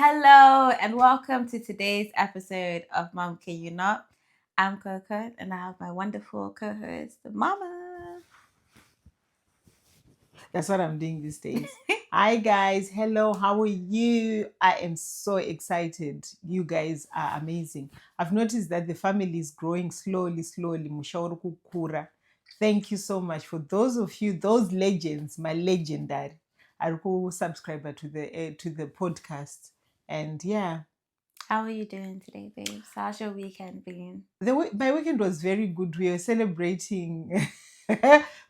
Hello and welcome to today's episode of Mom Can You Not? I'm Coco and I have my wonderful co-host, Mama. That's what I'm doing these days. Hi guys, hello, how are you? I am so excited. You guys are amazing. I've noticed that the family is growing slowly. Mushauri kukura. Thank you so much for those of you, those legends, my legendary. I subscriber to the podcast. And yeah, How are you doing today, babes? How's your weekend been? my weekend was very good. We were celebrating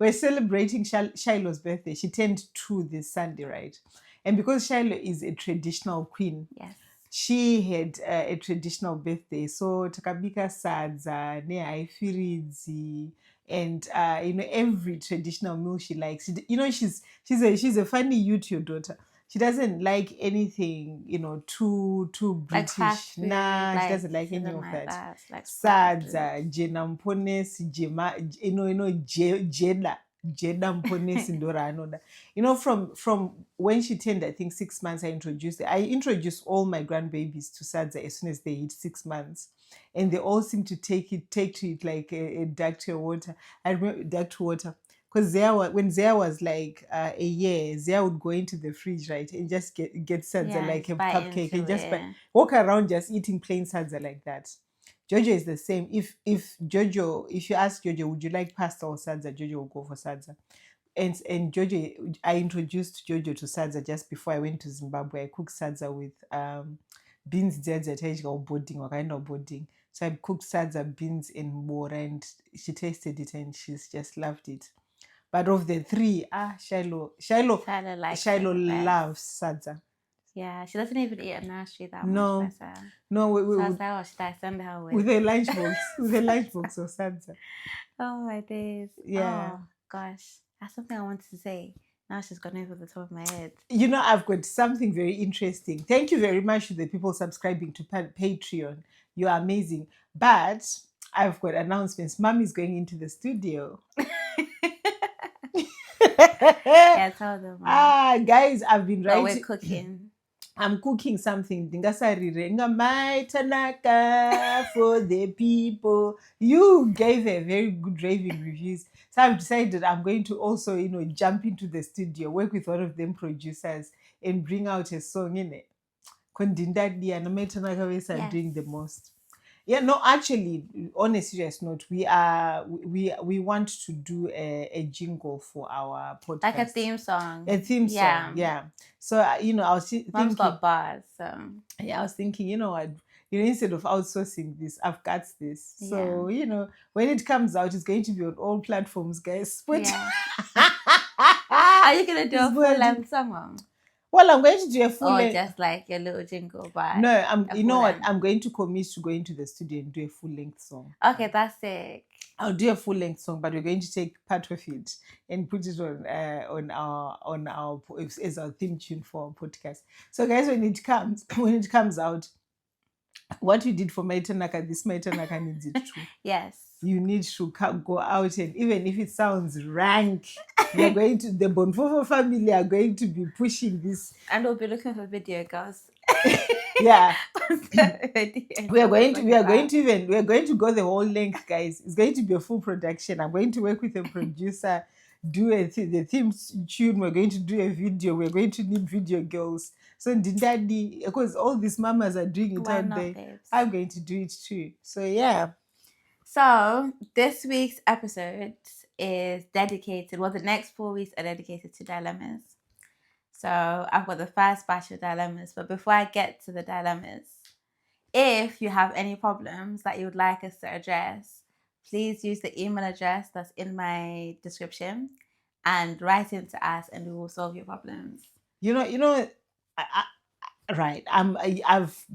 we're celebrating Shiloh's birthday. She turned 2 this Sunday, right? And because Shiloh is a traditional queen, Yes. she had a traditional birthday. So takabika sadza, neaifiridzi, and every traditional meal she likes. She's a funny YouTube daughter. She doesn't like anything, too Like British. fast food, Nah, she like doesn't like any something of like that. like Sadza, jena mponesi, jeda. Jeda mponesi ndora anoda. From when she turned, I think 6 months, I introduced all my grandbabies to Sadza as soon as they hit 6 months. And they all seem to take to it like a duck to water. I remember duck to water. Because when Zia was like a year, Zia would go into the fridge, right, and just get sadza like a cupcake and just walk around just eating plain sadza like that. Jojo is the same. If you ask Jojo, would you like pasta or sadza, Jojo will go for sadza. And Jojo, I introduced Jojo to sadza just before I went to Zimbabwe. I cooked sadza with beans, boarding. So I cooked sadza, beans, and more, and she tasted it and she's just loved it. But of the three, Shiloh loves sadza. Yeah, she doesn't even eat a nursery that No, much better. no, So I was like, oh, should I send her with a lunchbox, with a lunchbox of sadza. Oh my days. Yeah. Oh gosh. That's something I wanted to say. Now she's gone over the top of my head. I've got something very interesting. Thank you very much to the people subscribing to Patreon. You are amazing. But I've got announcements. Mommy's going into the studio. Yeah, tell them. Guys, I've been But writing. we're cooking. I'm cooking something. My Tanaka for the people. You gave a very good raving reviews. So I've decided I'm going to also, jump into the studio, work with one of them producers, and bring out a song in it. Kondindadi and my Tanaka ways are doing the most. Yeah, no, actually, on a serious note, we want to do a jingle for our podcast, like a theme song. song, yeah. So I was thinking, Mom's got bars, so yeah, I was thinking, instead of outsourcing this, I've got this. So when it comes out, it's going to be on all platforms, guys. Yeah. Are you gonna do a full length song? Well, I'm going to do a full length. Just like a little jingle, but no, I'm going to commit to going to the studio and do a full length song. Okay, that's sick. I'll do a full length song, but we're going to take part of it and put it on our as our theme tune for our podcast. So, guys, when it comes out, what you did for Maitanaka, this Maitanaka needs it too. Yes. You need to go out, and even if it sounds rank, we're going to, the Bonfofo family are going to be pushing this. And we'll be looking for video girls. Yeah. we are going to go the whole length, guys. It's going to be a full production. I'm going to work with a producer, do the theme tune. We're going to do a video. We're going to need video girls. So Daddy, because all these mamas are doing it out there, babes? I'm going to do it too. So yeah. So this week's episode is dedicated. Well, the next 4 weeks are dedicated to dilemmas. So I've got the first batch of dilemmas. But before I get to the dilemmas, if you have any problems that you would like us to address, please use the email address that's in my description and write into us, and we will solve your problems. Right. I've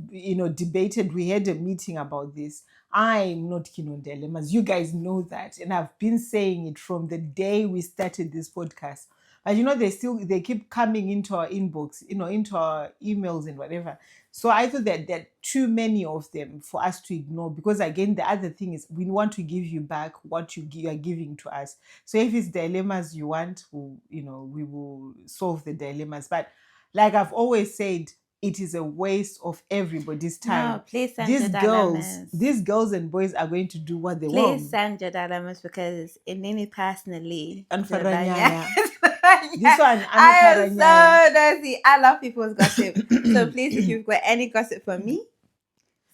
debated. We had a meeting about this. I'm not keen on dilemmas. You guys know that, and I've been saying it from the day we started this podcast. But they keep coming into our inbox, into our emails and whatever. So I thought that there are too many of them for us to ignore, because again, the other thing is we want to give you back what you are giving to us. So if it's dilemmas you want, we will solve the dilemmas. But like I've always said, it is a waste of everybody's time. No, please send your dilemmas. These girls and boys are going to do what they Please want. send your dilemmas because in Nini personally, Anfaranyaya. this This one, I am Anafaranyaya. so nosy. I love people's gossip. So please, if you've got any gossip for me,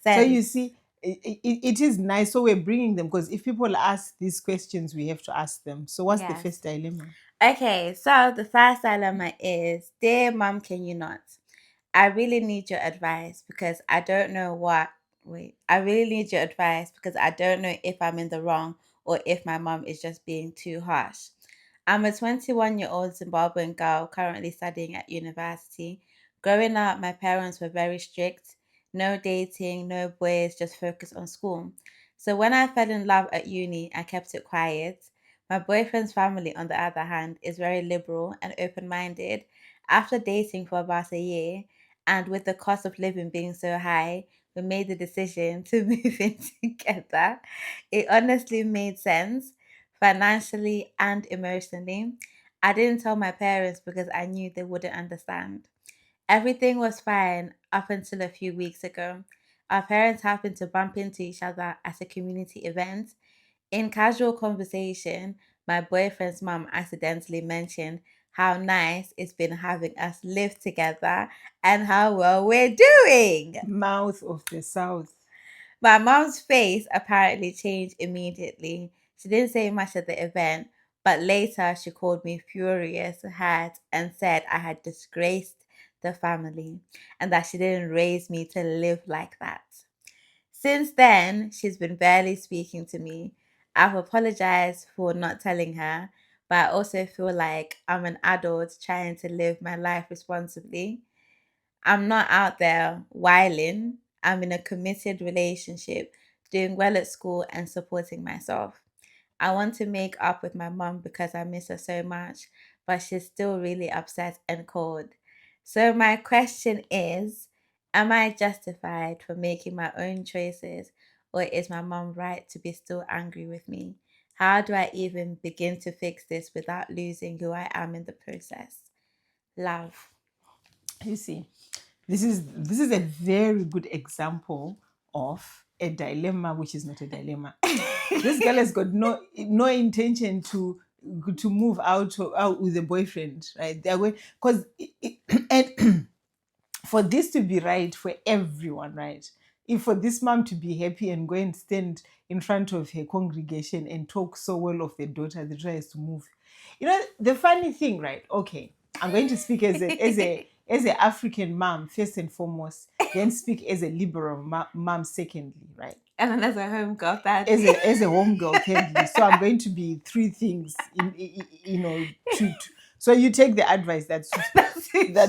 So send. you see, it is nice. So we're bringing them because if people ask these questions, we have to ask them. So what's the Yes. first dilemma? Okay, so the first dilemma is, dear mom, can you not? I really need your advice because I don't know what. Wait, I really need your advice because I don't know if I'm in the wrong or if my mom is just being too harsh. I'm a 21-year-old Zimbabwean girl currently studying at university. Growing up, my parents were very strict. No dating, no boys, just focus on school. So when I fell in love at uni, I kept it quiet. My boyfriend's family, on the other hand, is very liberal and open minded. After dating for about a year, and with the cost of living being so high, we made the decision to move in together. It honestly made sense financially and emotionally. I didn't tell my parents because I knew they wouldn't understand. Everything was fine up until a few weeks ago. Our parents happened to bump into each other at a community event. In casual conversation, my boyfriend's mom accidentally mentioned how nice it's been having us live together and how well we're doing. Mouth of the South. My mom's face apparently changed immediately. She didn't say much at the event, but later she called me furious, hurt, and said I had disgraced the family and that she didn't raise me to live like that. Since then, she's been barely speaking to me. I've apologized for not telling her, but I also feel like I'm an adult trying to live my life responsibly. I'm not out there whiling. I'm in a committed relationship, doing well at school and supporting myself. I want to make up with my mom because I miss her so much, but she's still really upset and cold. So, my question is, am I justified for making my own choices, or is my mom right to be still angry with me? How do I even begin to fix this without losing who I am in the process? Love. You see, this is a very good example of a dilemma which is not a dilemma. This girl has got no intention to move out with a boyfriend, right? They're going because and for this to be right for everyone, right? If for this mom to be happy and go and stand in front of her congregation and talk so well of the daughter that tries to move, the funny thing, right? Okay, I'm going to speak as a African mom first and foremost, then speak as a liberal mom secondly, right? And then as a home girl, that As a home girl, thirdly. So I'm going to be three things so you take the advice that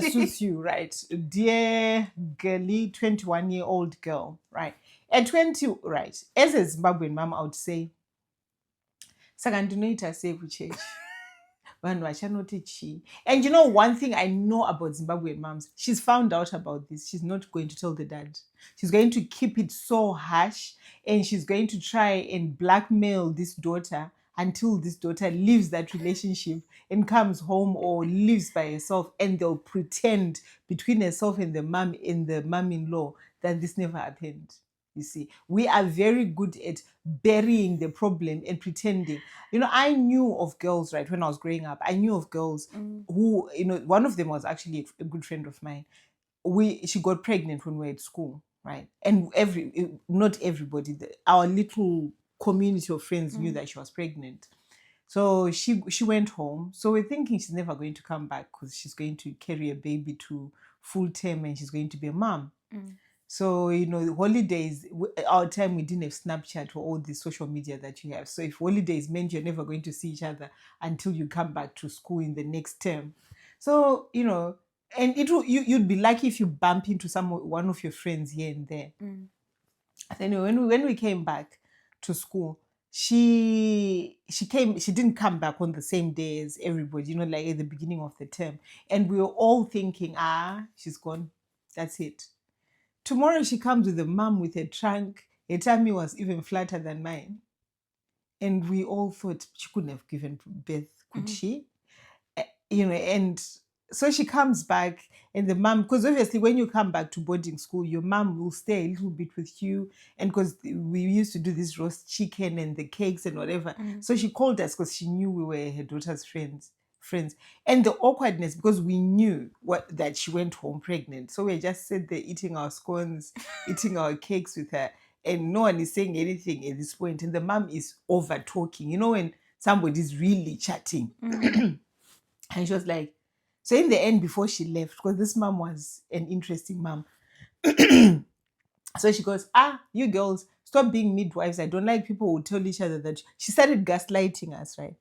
suits you, right? Dear girly, 21-year-old girl, right? At 20, right? As a Zimbabwean mom, I would say, Sakandinoita save church. And one thing I know about Zimbabwean moms, she's found out about this. She's not going to tell the dad. She's going to keep it so harsh, and she's going to try and blackmail this daughter until this daughter leaves that relationship and comes home or lives by herself, and they'll pretend between herself and the mom-in-law that this never happened. You see, we are very good at burying the problem and pretending. I knew of girls, right, when I was growing up. I knew of girls who, one of them was actually a good friend of mine. She got pregnant when we were at school, right? And not everybody, our little community of friends knew that she was pregnant. So she went home. So we're thinking she's never going to come back because she's going to carry a baby to full term and she's going to be a mom. So, the holidays, our time, we didn't have Snapchat or all the social media that you have. So if holidays meant you're never going to see each other until you come back to school in the next term. So, and you'd be lucky if you bump into one of your friends here and there. So anyway, when we came back to school, she didn't come back on the same day as everybody, like at the beginning of the term. And we were all thinking, she's gone. That's it. Tomorrow she comes with a mom with a trunk. Her tummy was even flatter than mine. And we all thought she couldn't have given birth, could she? And so she comes back, and the mom, because obviously when you come back to boarding school, your mom will stay a little bit with you, and because we used to do this roast chicken and the cakes and whatever. So she called us because she knew we were her daughter's friends, and the awkwardness, because we knew that she went home pregnant, so we just sat there eating our scones, eating our cakes with her, and no one is saying anything at this point, and the mom is over talking, when somebody's really chatting. And she was like, so in the end, before she left, because this mom was an interesting mom, so she goes, you girls, stop being midwives. I don't like people who tell each other that. She started gaslighting us, right?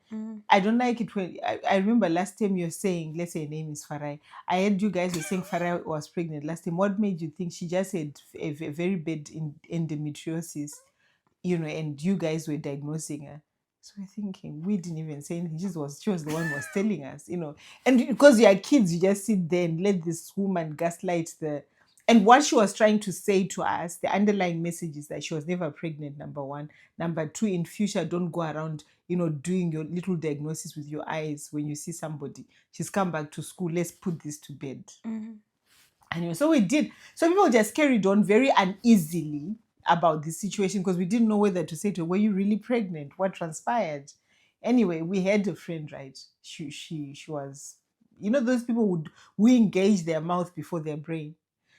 I don't like it when, I remember last time you're saying, let's say her name is Farai. I heard you guys were saying Farai was pregnant last time. What made you think she just had a very bad endometriosis, and you guys were diagnosing her? So we're thinking, we didn't even say anything. She was the one who was telling us, And because you are kids, you just sit there and let this woman gaslight and what she was trying to say to us, the underlying message is that she was never pregnant, number one. Number two, in future, don't go around, doing your little diagnosis with your eyes when you see somebody. She's come back to school. Let's put this to bed. Anyway, so we did. So people just carried on very uneasily about this situation because we didn't know whether to say to her, were you really pregnant? What transpired? Anyway, we had a friend, right? She was, those people who engage their mouth before their brain.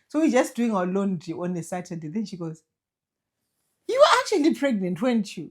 So we're just doing our laundry on a Saturday. Then she goes, you were actually pregnant, weren't you?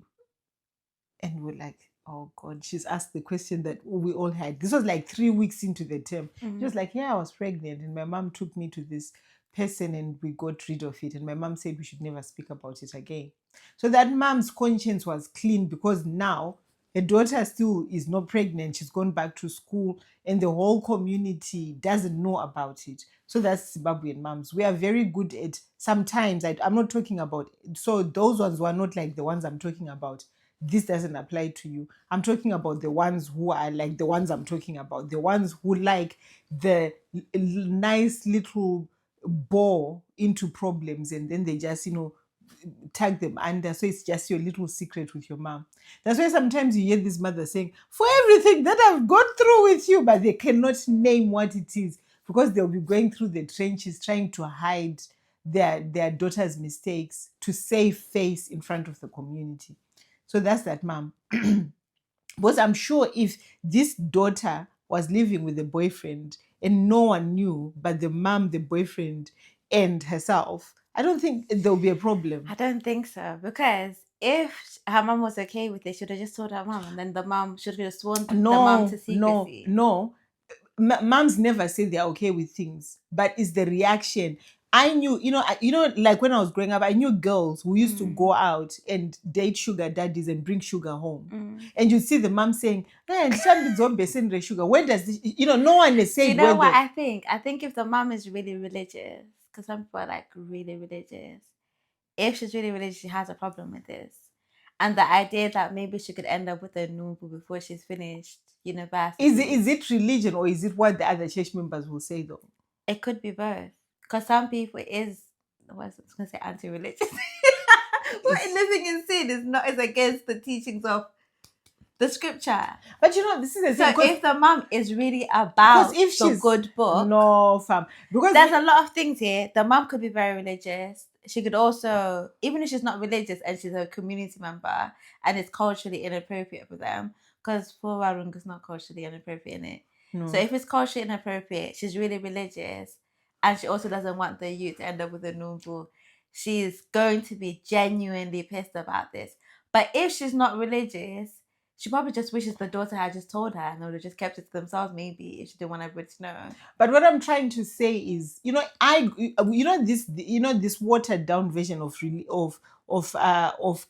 And we're like, oh God, she's asked the question that we all had. This was like 3 weeks into the term. She was like, yeah, I was pregnant. And my mom took me to this person and we got rid of it. And my mom said we should never speak about it again. So that mom's conscience was clean because now her daughter still is not pregnant. She's gone back to school and the whole community doesn't know about it. So that's Zimbabwean moms. We are very good at sometimes, I'm not talking about, so those ones were not like the ones I'm talking about. This doesn't apply to you. I'm talking about the ones who are like the ones I'm talking about, the ones who like the nice little bore into problems and then they just, tag them under. So it's just your little secret with your mom. That's why sometimes you hear this mother saying, for everything that I've gone through with you, but they cannot name what it is because they'll be going through the trenches trying to hide their daughter's mistakes to save face in front of the community. So that's that mom. Because I'm sure if this daughter was living with a boyfriend and no one knew but the mom, the boyfriend, and herself, I don't think there'll be a problem. I don't think so, because if her mom was okay with it, she would have just told her mom, and then the mom should have sworn the mom to secrecy. No. Moms never say they're okay with things, but it's the reaction. I knew, like when I was growing up, I knew girls who used to go out and date sugar daddies and bring sugar home. And you see the mom saying, hey, send sugar. Where does this, no one is saying. Do you know what I think? I think if the mom is really religious, because some people are like really religious, if she's really religious, she has a problem with this. And the idea that maybe she could end up with a nubu before she's finished university. Is it religion or is it what the other church members will say though? It could be both. Because some people I was going to say anti-religious. Living in sin is against the teachings of the scripture. But this is the thing. So if the mom is really about the good book, no, fam, because there's a lot of things here. The mom could be very religious. She could also, even if she's not religious and she's a community member and it's culturally inappropriate for them, because for Warung is not culturally inappropriate in it. No. So if it's culturally inappropriate, she's really religious and she also doesn't want the youth to end up with a nubu, she's going to be genuinely pissed about this. But if she's not religious, she probably just wishes the daughter had just told her and they would have just kept it to themselves, maybe, if she didn't want everybody to know. But what I'm trying to say is, this watered down version of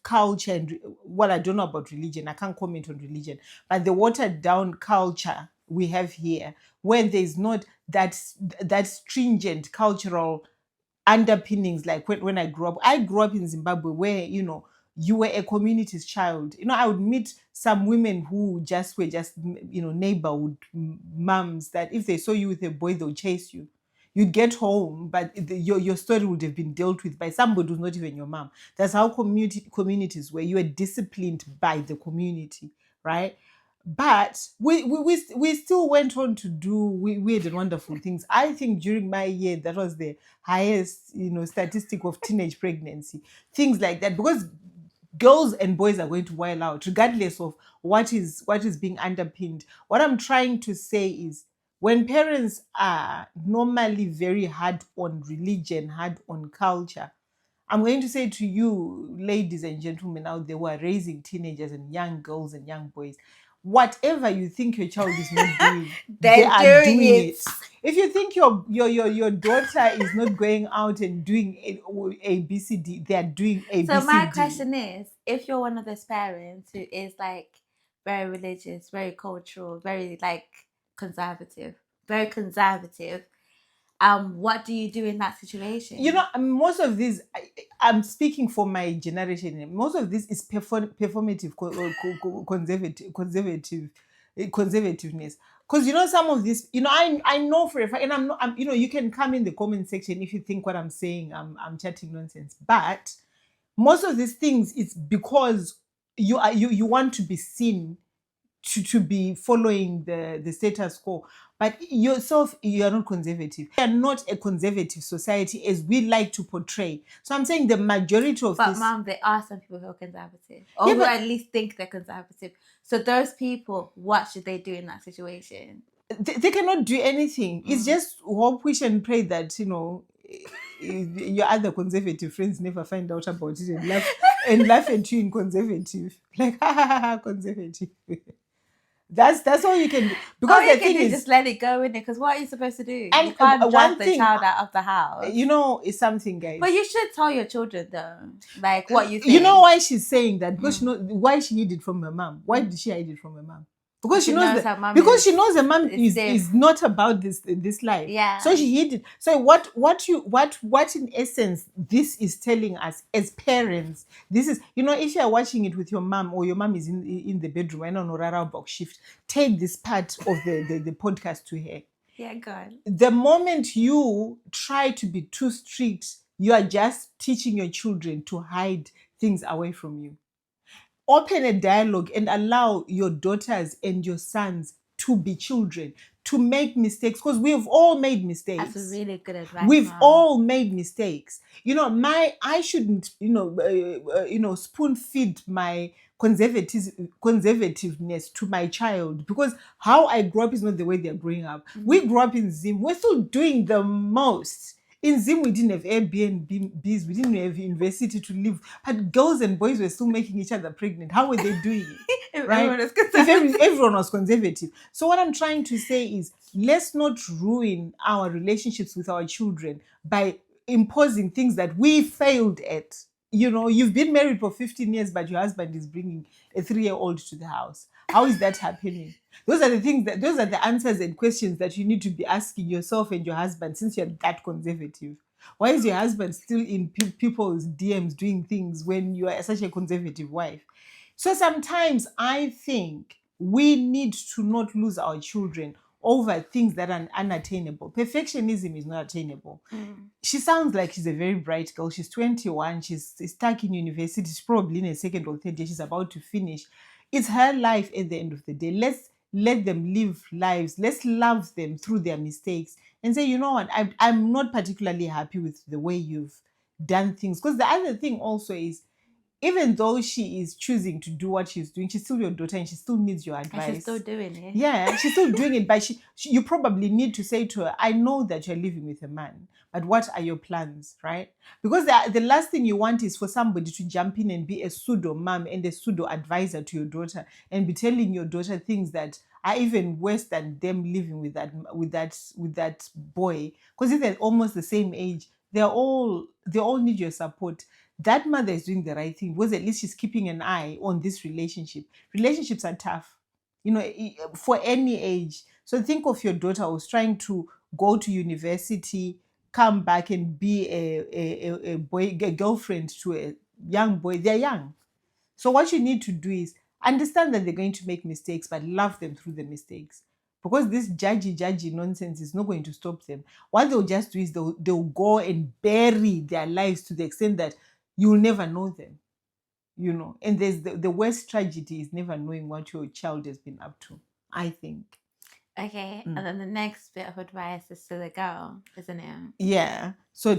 culture and I don't know about religion. I can't comment on religion, but the watered down culture we have here, where there's not that stringent cultural underpinnings like when I grew up in Zimbabwe, where you were a community's child. I would meet some women who were just neighborhood moms that if they saw you with a boy, they'll chase you. You'd get home, but your story would have been dealt with by somebody who's not even your mom. That's how communities were. You were disciplined by the community, right? But we still went on to do weird and wonderful things. I think during my year, that was the highest, statistic of teenage pregnancy, things like that, because girls and boys are going to wild out regardless of what is being underpinned. What I'm trying to say is, when parents are normally very hard on religion, hard on culture, I'm going to say to you, ladies and gentlemen out there who are raising teenagers and young girls and young boys, whatever you think your child is not doing, they They're are doing doing it. it. If you think your daughter is not going out and doing A B C D, they are doing A B C D. So my question is, if you're one of those parents who is like very religious, very cultural, very like conservative, very conservative, what do you do in that situation? Most of these, I'm speaking for my generation. Most of this is performative, conservativeness. Because some of this, I know for a fact, and I'm not, you can come in the comment section if you think what I'm saying, I'm chatting nonsense. But most of these things, it's because you want to be seen, to be following the status quo, but yourself, you are not conservative. We are not a conservative society as we like to portray. So I'm saying the majority of But this. mom, there are some people who are conservative, or Yeah, who but- at least think they're conservative. So those people, what should they do in that situation? They cannot do anything. It's just hope, wish, and pray that your other conservative friends never find out about it and laugh at you in conservative, like conservative. That's all you can do. Because All you the can thing do is is, just let it go in it. Because what are you supposed to do? And You can't one drag the thing- child out of the house. is something, guys. But you should tell your children though, like what you think. You know why she's saying that? Because she knows why she hid it from her mom. Why did she hide it from her mom? Because she knows her mom she knows her mom is is not about this life. Yeah. So she hid it. So what in essence this is telling us as parents, this is, if you are watching it with your mom, or your mom is in the bedroom and on Roora box shift, take this part of the podcast to her. Yeah, God. The moment you try to be too strict, you are just teaching your children to hide things away from you. Open a dialogue and allow your daughters and your sons to be children, to make mistakes, because we've all made mistakes. That's really good advice. We've Mom. all made mistakes. I shouldn't, spoon feed my conservativeness to my child, because how I grew up is not the way they're growing up. We grew up in Zim. We're still doing the most. In Zim, we didn't have Airbnbs, we didn't have university to live, but girls and boys were still making each other pregnant. How were they doing it? Right? If everyone was conservative. So what I'm trying to say is, let's not ruin our relationships with our children by imposing things that we failed at. You've been married for 15 years, but your husband is bringing a 3-year-old to the house. How is that happening? Those are the answers and questions that you need to be asking yourself and your husband, since you're that conservative. Why is your husband still in people's DMs doing things when you are such a conservative wife? So sometimes I think we need to not lose our children over things that are unattainable. Perfectionism is not attainable. She sounds like she's a very bright girl. She's 21. She's stuck in university. She's probably in a second or third year. She's about to finish. It's her life at the end of the day. Let's let them live lives. Let's love them through their mistakes and say, you know what, I'm not particularly happy with the way you've done things. Because the other thing also is, even though she is choosing to do what she's doing, she's still your daughter and she still needs your advice. And she's still doing it. Yeah, she's still doing it, but you probably need to say to her, I know that you're living with a man, but what are your plans, right? Because the last thing you want is for somebody to jump in and be a pseudo mom and a pseudo advisor to your daughter and be telling your daughter things that are even worse than them living with that boy. Because if they're almost the same age, they all need your support. That mother is doing the right thing, because at least she's keeping an eye on this relationship. Relationships are tough, for any age. So think of your daughter who's trying to go to university, come back and be a girlfriend to a young boy. They're young. So what you need to do is understand that they're going to make mistakes, but love them through the mistakes. Because this judgy nonsense is not going to stop them. What they'll just do is they'll go and bury their lives to the extent that you'll never know them. And there's the worst tragedy is never knowing what your child has been up to, I think. Okay, and then the next bit of advice is to the girl, isn't it? Yeah. So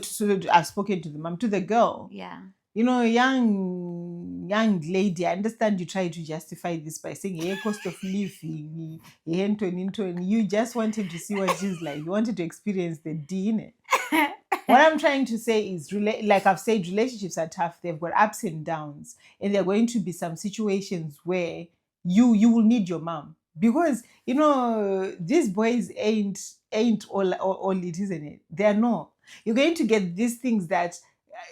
I've spoken to the mom. To the girl, Yeah. young lady, I understand you try to justify this by saying, hey, cost of living, you just wanted to see what she's like. You wanted to experience the D in it. What I'm trying to say is, like I've said, relationships are tough. They've got ups and downs. And there are going to be some situations where you will need your mom. Because, these boys ain't all it, isn't it? They're not. You're going to get these things that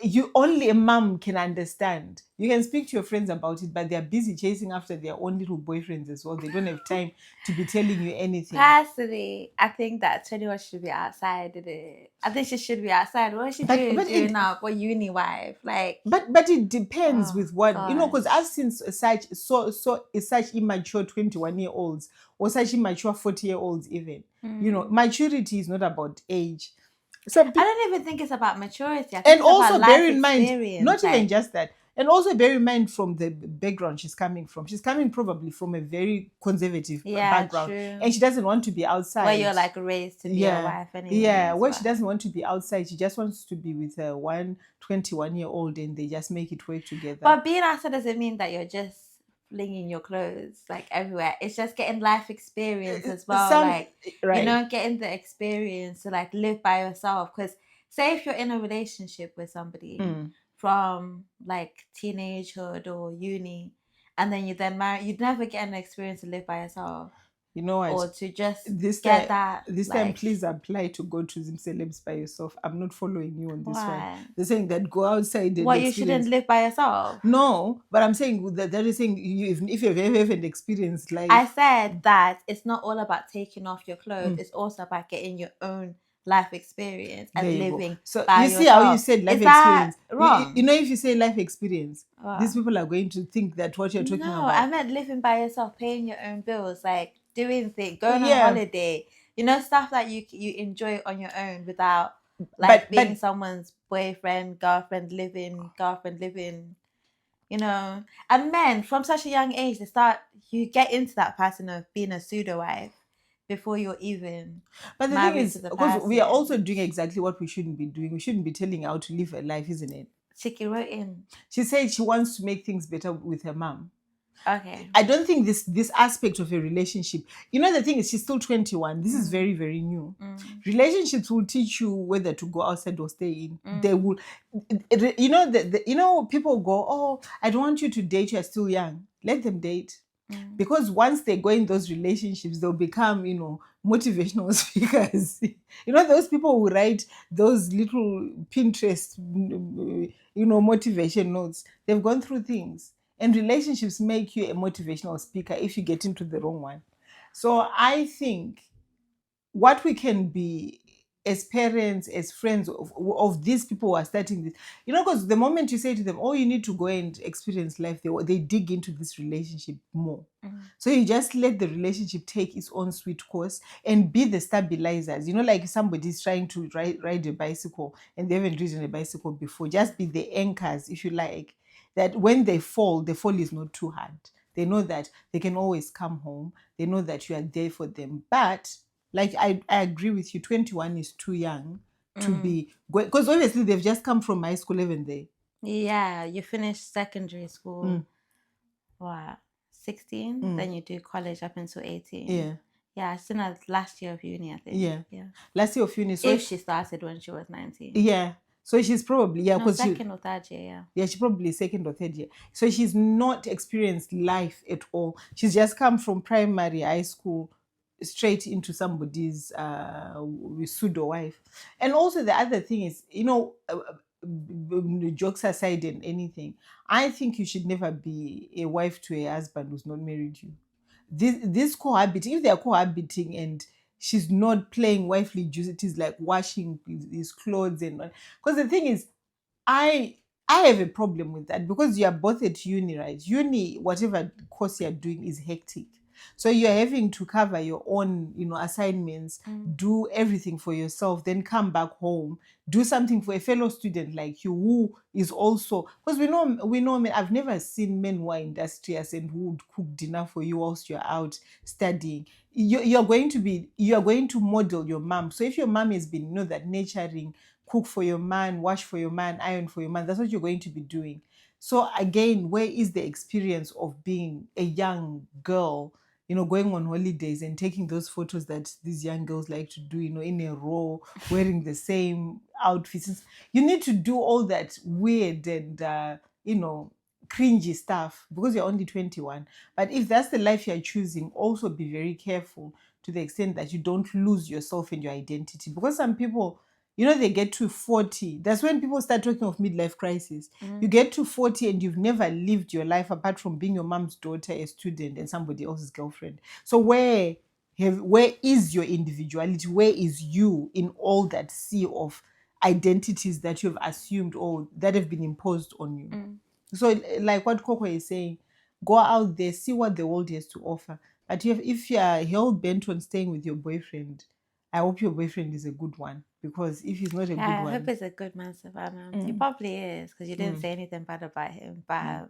you only a mom can understand. You can speak to your friends about it, but they're busy chasing after their own little boyfriends as well. They don't have time to be telling you anything. Personally, I think that 21 should be outside of it. I think she should be outside. What is she doing now for uni wife? Like, but it depends with what because gosh. I've seen such immature 21-year-olds or such immature 40-year-olds even. Maturity is not about age. I don't even think it's about maturity. I think And it's also about bear life in mind, experience. not even just that. And also bear in mind from the background she's coming from. She's coming probably from a very conservative background. True. And she doesn't want to be outside. Where you're like raised to be a wife anyway. Yeah, where she doesn't want to be outside. She just wants to be with a 21-year-old and they just make it work together. But being outside doesn't mean that you're just flinging your clothes like everywhere. It's just getting life experience as well. Getting the experience to like live by yourself. Because say if you're in a relationship with somebody from like teenagehood or uni, and then you then marry, you'd never get an experience to live by yourself. You know what? Or to just this get time, that. This time, please apply to go to Zim Celebs by yourself. I'm not following you on this one. They're saying that go outside and you shouldn't live by yourself? No, but I'm saying that they're saying if you've ever had experienced life. I said that it's not all about taking off your clothes. It's also about getting your own life experience and living. So by you see yourself. how you said life experience. Wrong? If you say life experience, these people are going to think that what you're talking about. No, I meant living by yourself, paying your own bills, like doing things, going on holiday. Stuff that you enjoy on your own without being someone's boyfriend, girlfriend living. And men from such a young age, you get into that pattern of being a pseudo wife before you're even. But the thing is, because we are also doing exactly what we shouldn't be doing. We shouldn't be telling her how to live her life, isn't it? Chiki wrote in. She said she wants to make things better with her mom. Okay. I don't think this aspect of a relationship. The thing is, she's still 21. This is very, very new. Relationships will teach you whether to go outside or stay in. They will. People go, oh, I don't want you to date. You're still young. Let them date. Because once they go in those relationships, they'll become, motivational speakers. Those people who write those little Pinterest, motivation notes. They've gone through things. And relationships make you a motivational speaker if you get into the wrong one. So I think what we can be as parents, as friends of these people who are starting this, because the moment you say to them, oh, you need to go and experience life, they dig into this relationship more. So you just let the relationship take its own sweet course and be the stabilizers. Like somebody's trying to ride a bicycle and they haven't ridden a bicycle before. Just be the anchors, if you like, that when they fall, the fall is not too hard. They know that they can always come home. They know that you are there for them. But like I agree with you, 21 is too young to be going, because obviously they've just come from high school, haven't they? Yeah, you finish secondary school. What? 16? Then you do college up until 18. Yeah. Yeah, it's in the last year of uni, I think. Yeah. Last year of uni. So if she started when she was 19. Yeah. So she's probably, second or third year, yeah. Yeah, she's probably second or third year. So she's not experienced life at all. She's just come from primary, high school, straight into somebody's pseudo wife. And also the other thing is, jokes aside and anything, I think you should never be a wife to a husband who's not married you. This cohabiting, if they're cohabiting and she's not playing wifely duties like washing his clothes because the thing is, I have a problem with that because you are both at uni, right? Uni, whatever course you're doing is hectic. So you're having to cover your own, assignments, do everything for yourself, then come back home, do something for a fellow student like you who is also, because we know men. I've never seen men who are industrious and who would cook dinner for you whilst you're out studying. You're going to model your mom. So if your mom has been, that nurturing, cook for your man, wash for your man, iron for your man, that's what you're going to be doing. So again, where is the experience of being a young girl, going on holidays and taking those photos that these young girls like to do, in a row, wearing the same outfits? You need to do all that weird and, cringy stuff because you're only 21. But if that's the life you're choosing, also be very careful to the extent that you don't lose yourself and your identity. Because some people, they get to 40. That's when people start talking of midlife crisis. You get to 40 and you've never lived your life apart from being your mom's daughter, a student, and somebody else's girlfriend. So where is your individuality? Where is you in all that sea of identities that you've assumed or that have been imposed on you? So like what Coco is saying, go out there, see what the world has to offer. But if you're hell-bent on staying with your boyfriend, I hope your boyfriend is a good one. Because if he's not a good I one... hope he's a good man, Savannah. He probably is, because you didn't say anything bad about him. But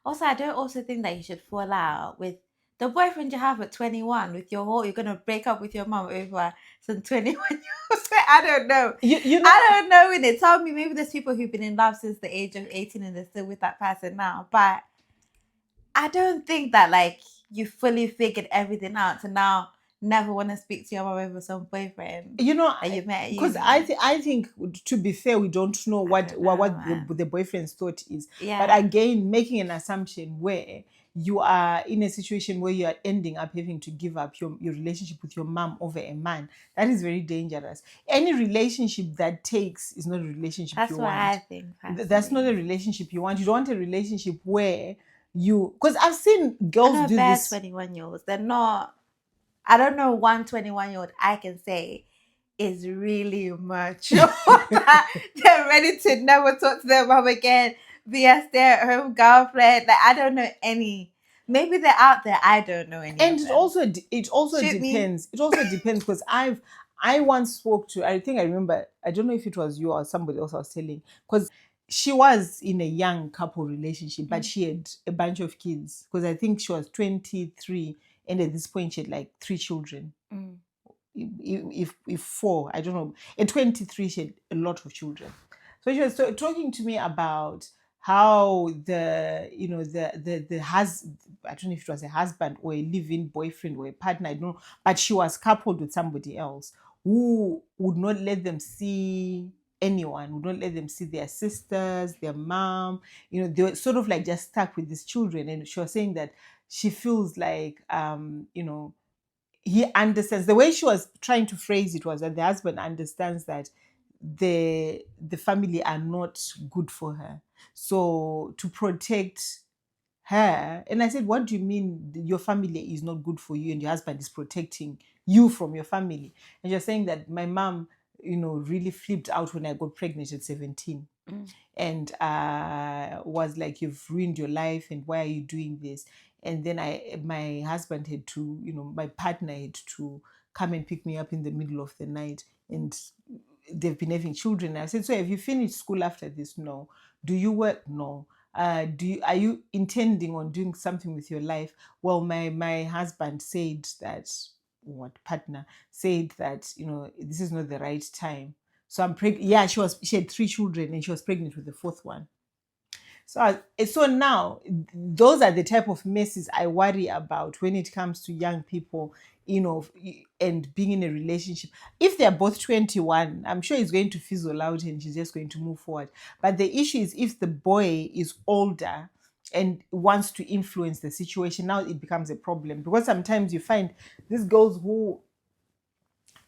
also, I don't also think that you should fall out with the boyfriend you have at 21 with your whole, you're going to break up with your mom over some 21-year-olds. I don't know. I don't know. When they tell me, maybe there's people who've been in love since the age of 18 and they're still with that person now. But I don't think that you fully figured everything out to now never want to speak to your mom over some boyfriend that you met. Because I think, to be fair, we don't know what the boyfriend's thought is. Yeah. But again, making an assumption where you are in a situation where you are ending up having to give up your relationship with your mom over a man, that is very dangerous. Any relationship that takes is not a relationship you want. That's what I think. That's not a relationship you want. You don't want a relationship where because I've seen girls do this. 21-year-olds, they're not. I don't know one 21-year-old I can say is really mature. They're ready to never talk to their mom again, be a stay-at-home girlfriend. I don't know any. Maybe they're out there. I don't know any. And it also depends. It also depends because I once spoke to, I think I remember, I don't know if it was you or somebody else I was telling, because she was in a young couple relationship, but she had a bunch of kids, because I think she was 23 and at this point she had 3 children. If 4, I don't know. At 23 she had a lot of children. So she was talking to me about how the husband, I don't know if it was a husband or a live-in boyfriend or a partner, I don't know, but she was coupled with somebody else who would not let them see anyone, would not let them see their sisters, their mom. They were sort of just stuck with these children. And she was saying that she feels like he understands. The way she was trying to phrase it was that the husband understands that the family are not good for her. So to protect her, and I said, what do you mean your family is not good for you and your husband is protecting you from your family? And you're saying that my mom, really flipped out when I got pregnant at 17 and was like, you've ruined your life and why are you doing this? And then my husband had to, my partner had to come and pick me up in the middle of the night, and they've been having children. I said, so have you finished school after this? No. Do you work? No. Are you intending on doing something with your life? Well, my husband said that, partner said that, this is not the right time. So I'm pregnant. Yeah, she had 3 children and she was pregnant with the 4th one. So now those are the type of messes I worry about when it comes to young people, and being in a relationship. If they're both 21, I'm sure it's going to fizzle out and she's just going to move forward. But the issue is if the boy is older and wants to influence the situation, now it becomes a problem. Because sometimes you find these girls who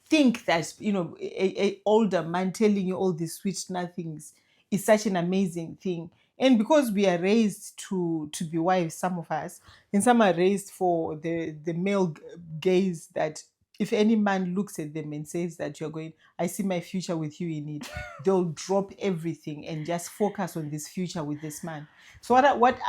think that, a older man telling you all these sweet nothings is such an amazing thing. And because we are raised to be wives, some of us, and some are raised for the male gaze that if any man looks at them and says that I see my future with you in it, they'll drop everything and just focus on this future with this man. So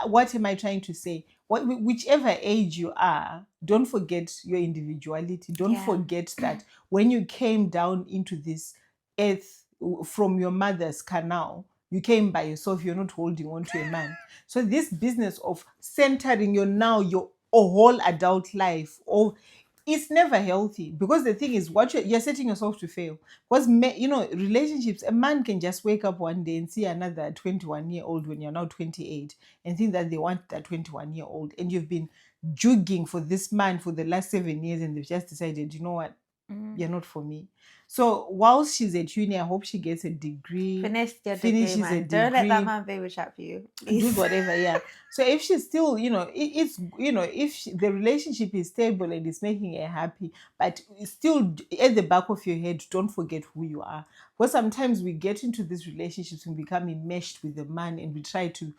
what am I trying to say? whichever age you are, don't forget your individuality. Don't Yeah. forget that when you came down into this earth from your mother's canal, you came by yourself. You're not holding on to a man. So this business of centering your whole adult life, or it's never healthy, because the thing is, what you're setting yourself to fail. Because relationships, a man can just wake up one day and see another 21-year-old when you're now 28 and think that they want that 21-year-old, and you've been jugging for this man for the last 7 years, and they've just decided, you know what, you're not for me. So whilst she's at uni, I hope she gets a degree. Finishes a degree. Don't let that man baby trap you. Do whatever, yeah. So if she's still, if the relationship is stable and it's making her happy, but still at the back of your head, don't forget who you are. Because sometimes we get into these relationships and become enmeshed with the man, and we try to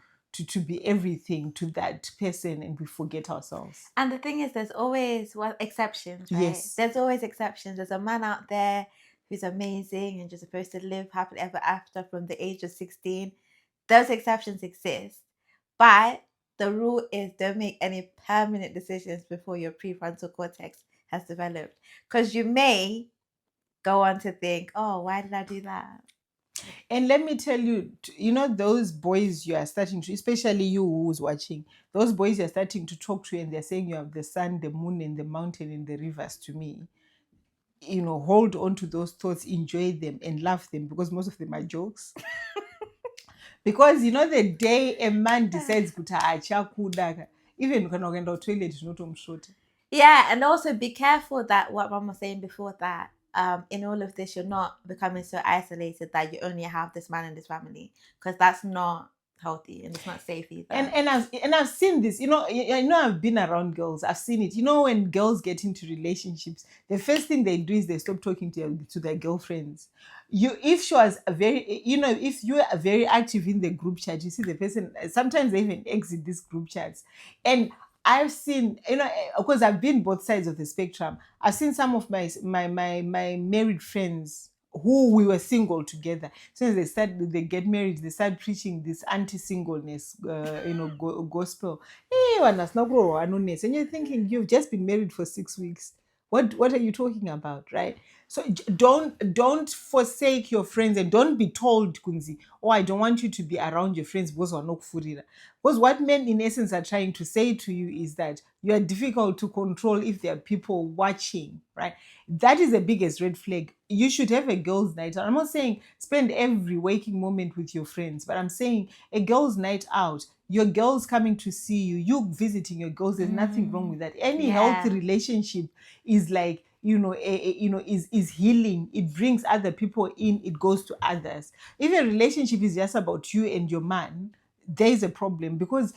be everything to that person, and we forget ourselves. And the thing is, there's always exceptions, right? Yes. There's always exceptions. There's a man out there who's amazing and you're supposed to live happily ever after from the age of 16. Those exceptions exist. But the rule is, don't make any permanent decisions before your prefrontal cortex has developed. Because you may go on to think, oh, why did I do that? And let me tell you, those boys you are starting to, especially you who's watching, those boys you're starting to talk to, and they're saying you have the sun, the moon, and the mountain, and the rivers to me. Hold on to those thoughts, enjoy them, and laugh them, because most of them are jokes. Because the day a man decides kuta, even when I go to toilet, not. Yeah, and also be careful that what Mom was saying before, that in all of this, you're not becoming so isolated that you only have this man in this family, because that's not healthy and it's not safe either. And I've seen this. I've been around girls. I've seen it. When girls get into relationships, the first thing they do is they stop talking to their girlfriends. If she was if you are very active in the group chat, you see the person. Sometimes they even exit these group chats, and I've seen, because I've been both sides of the spectrum. I've seen some of my married friends who we were single together. Since they get married, they start preaching this anti-singleness, gospel. And you're thinking, you've just been married for 6 weeks. What are you talking about, right? So don't forsake your friends, and don't be told, Kunzi, oh, I don't want you to be around your friends because we're not furira. Because what men in essence are trying to say to you is that you are difficult to control if there are people watching, right? That is the biggest red flag. You should have a girls' night out. I'm not saying spend every waking moment with your friends, but I'm saying a girls' night out. Your girls coming to see you, you visiting your girls. There's nothing wrong with that. Any healthy relationship is like, is healing. It brings other people in. It goes to others. If a relationship is just about you and your man, there is a problem, because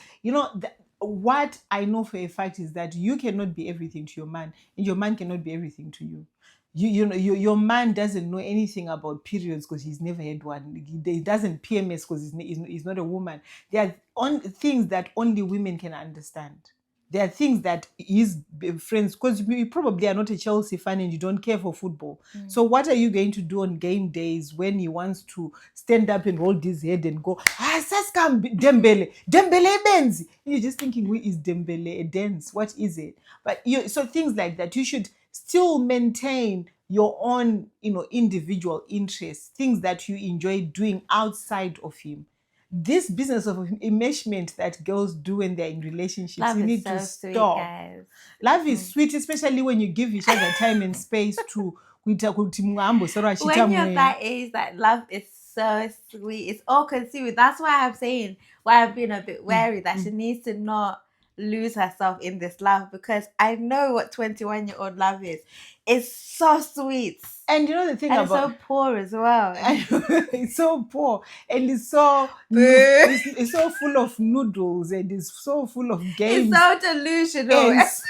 what I know for a fact is that you cannot be everything to your man, and your man cannot be everything to you. Your man doesn't know anything about periods because he's never had one. He doesn't PMS because he's not a woman. There are things that only women can understand. There are things that his friends, because you probably are not a Chelsea fan and you don't care for football. So what are you going to do on game days when he wants to stand up and hold his head and go, Saskam Dembele Benzi? You're just thinking, who is Dembele a dance? What is it? But so things like that, you should still maintain your own, individual interests, things that you enjoy doing outside of him. This business of enmeshment that girls do when they're in relationships, love you need so to sweet, stop. guys. Love is sweet, especially when you give each other time and space to. When you're that age, that love is so sweet. It's all consuming. That's why I'm saying, why I've been a bit wary that she needs to not lose herself in this love, because I know what 21-year-old love is. It's so sweet. And the thing and about it's so poor as well. It's so poor, and it's so it's so full of noodles, and it's so full of games. It's so delusional. And it's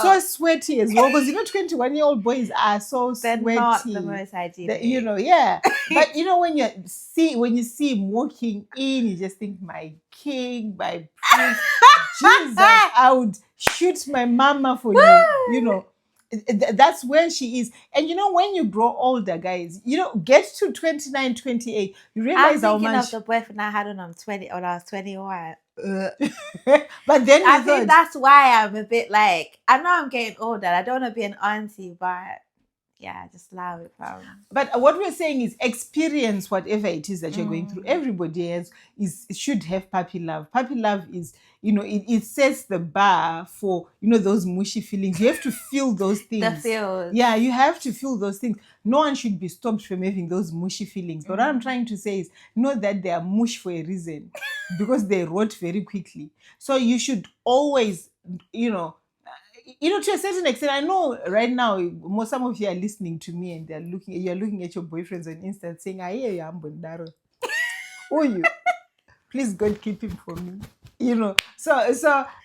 so sweaty as well, because 21-year-old boys are so They're sweaty. not the most hygienic. Yeah. But when you see him walking in, you just think, my king, my prince, Jesus, I would shoot my mama for you. That's where she is. And when you grow older, guys, get to 29, 28, you realize I'm how thinking much of the boyfriend I had when I was 21. But then I we think thought, that's why I'm a bit like, I know I'm getting older. I don't want to be an auntie, but yeah, just allow it, fam. but what we're saying is experience whatever it is that you're going through. Everybody should have puppy love. Puppy love is, it sets the bar for, those mushy feelings. You have to feel those things. The feels. Yeah, you have to feel those things. No one should be stopped from having those mushy feelings. But what I'm trying to say is, know that they are mush for a reason, because they rot very quickly. So you should always, to a certain extent, I know right now, some of you are listening to me and you're looking at your boyfriends on Insta saying, I hear you, I'm Bondaro. Oh, you. Please, God, keep him for me. So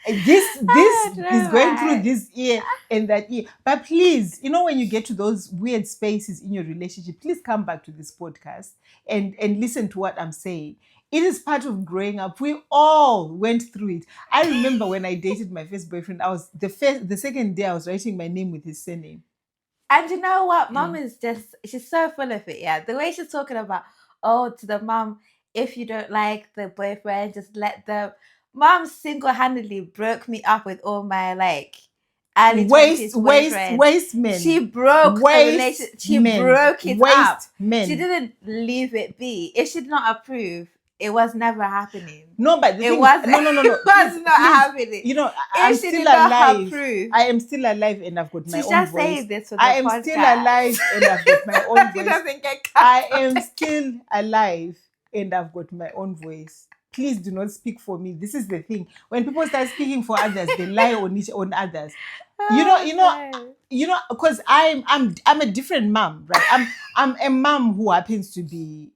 this is going through this ear and that ear. But please, when you get to those weird spaces in your relationship, please come back to this podcast and listen to what I'm saying. It is part of growing up. We all went through it. I remember when I dated my first boyfriend, I was the second day I was writing my name with his surname. And you know what? Mom is she's so full of it, yeah. The way she's talking about, to the mom, if you don't like the boyfriend, just let them. Mom single-handedly broke me up with all my early 20s boyfriends. Waste men. She broke the relationship. She broke it up. Men. She didn't leave it be. If she did not approve, it was never happening. No, but the it thing was no. It was not happening. I'm still alive. I am still alive and I've got my own voice. Saying this for the I am podcast. still alive and I've got my own voice. Doesn't get cut. I am still alive and I've got my own voice. Please do not speak for me. This is the thing. When people start speaking for others, they lie on others. Because I'm a different mom, right? I'm a mom who happens to be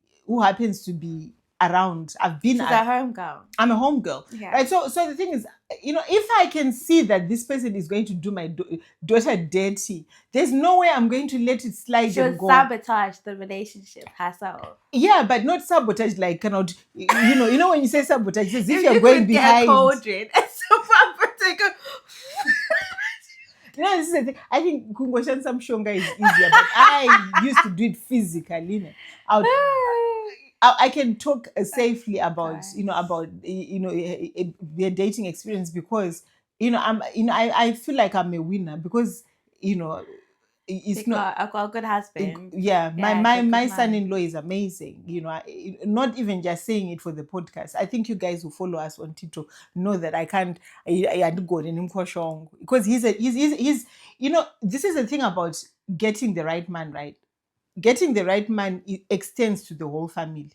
around. She's a home girl. I'm a home girl, right? So the thing is, if I can see that this person is going to do my daughter dirty, there's no way I'm going to let it slide. She'll and go. Sabotage the relationship herself. Yeah, but not sabotage like cannot. When you say sabotage, it's if you're going behind. Get a cauldron and this is the thing. I think Kungoshan Sam Shonga is easier, but I used to do it physically. I can talk safely about their dating experience because I feel like I'm a winner because it's I've got a good husband. My son-in-law is amazing. Not even just saying it for the podcast. I think you guys who follow us on TikTok know that I go in him because he's this is the thing about getting the right man, right? Getting the right man extends to the whole family.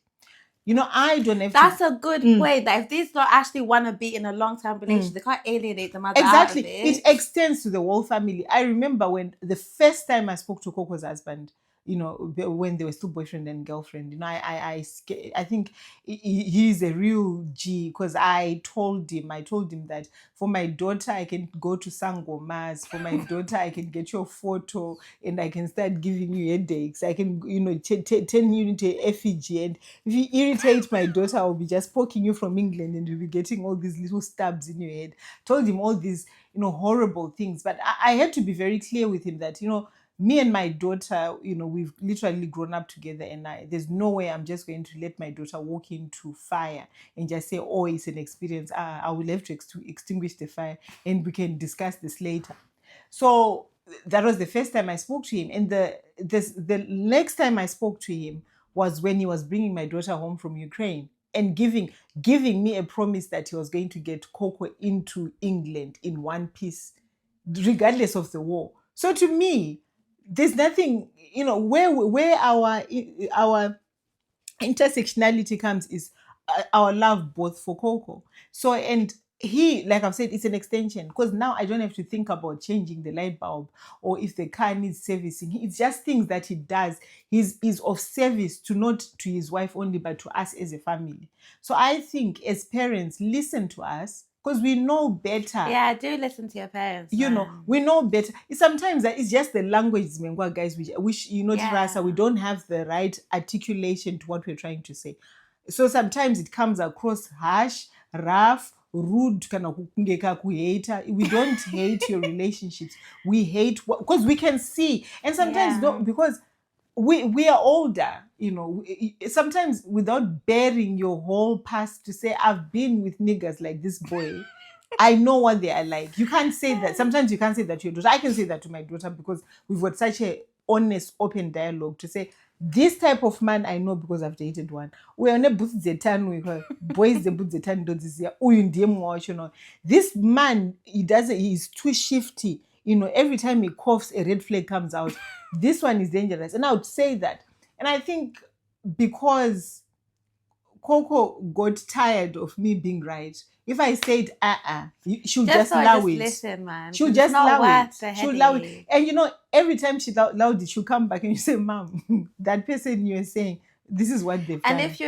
I don't have That's a good point. That if these don't actually want to be in a long-term relationship, they can't alienate the mother. Exactly. Out of it. It extends to the whole family. I remember when the first time I spoke to Coco's husband, when they were still boyfriend and girlfriend, I think he's a real G because I told him that for my daughter, I can go to Sangomas. For my daughter, I can get your photo and I can start giving you headaches. I can, turn you into an effigy. And if you irritate my daughter, I'll be just poking you from England and you'll be getting all these little stabs in your head. Told him all these, horrible things. But I had to be very clear with him that, me and my daughter, we've literally grown up together and there's no way I'm just going to let my daughter walk into fire and just say, oh, it's an experience. I will have to extinguish the fire and we can discuss this later. So that was the first time I spoke to him. And the next time I spoke to him was when he was bringing my daughter home from Ukraine and giving me a promise that he was going to get Coco into England in one piece, regardless of the war. So to me, there's nothing, where our intersectionality comes is our love both for Coco. So, and he, like I've said, it's an extension because now I don't have to think about changing the light bulb or if the car needs servicing. It's just things that he does. He's of service to not to his wife only, but to us as a family. So I think as parents, listen to us. Because we know better. Yeah, do listen to your parents. We know better. Sometimes it's just the language, guys, which Rasa, we don't have the right articulation to what we're trying to say. So sometimes it comes across harsh, rough, rude, we don't hate your relationships. We hate because we can see. And sometimes because we are older, sometimes without bearing your whole past to say, I've been with niggas like this boy. I know what they are like. You can't say that. Sometimes you can't say that to your daughter. I can say that to my daughter because we've got such a honest, open dialogue to say, this type of man I know because I've dated one. We are not boys the boots the tan this man, he's too shifty. Every time he coughs, a red flag comes out. This one is dangerous. And I would say that. And I think because Coco got tired of me being right. If I said she'll just allow it. Listen, man. She'll 'cause just it's not allow worth the it. She'll allow it. headache. And every time she allowed it, she'll come back and you say, Mom, that person you're saying, this is what they've And done. if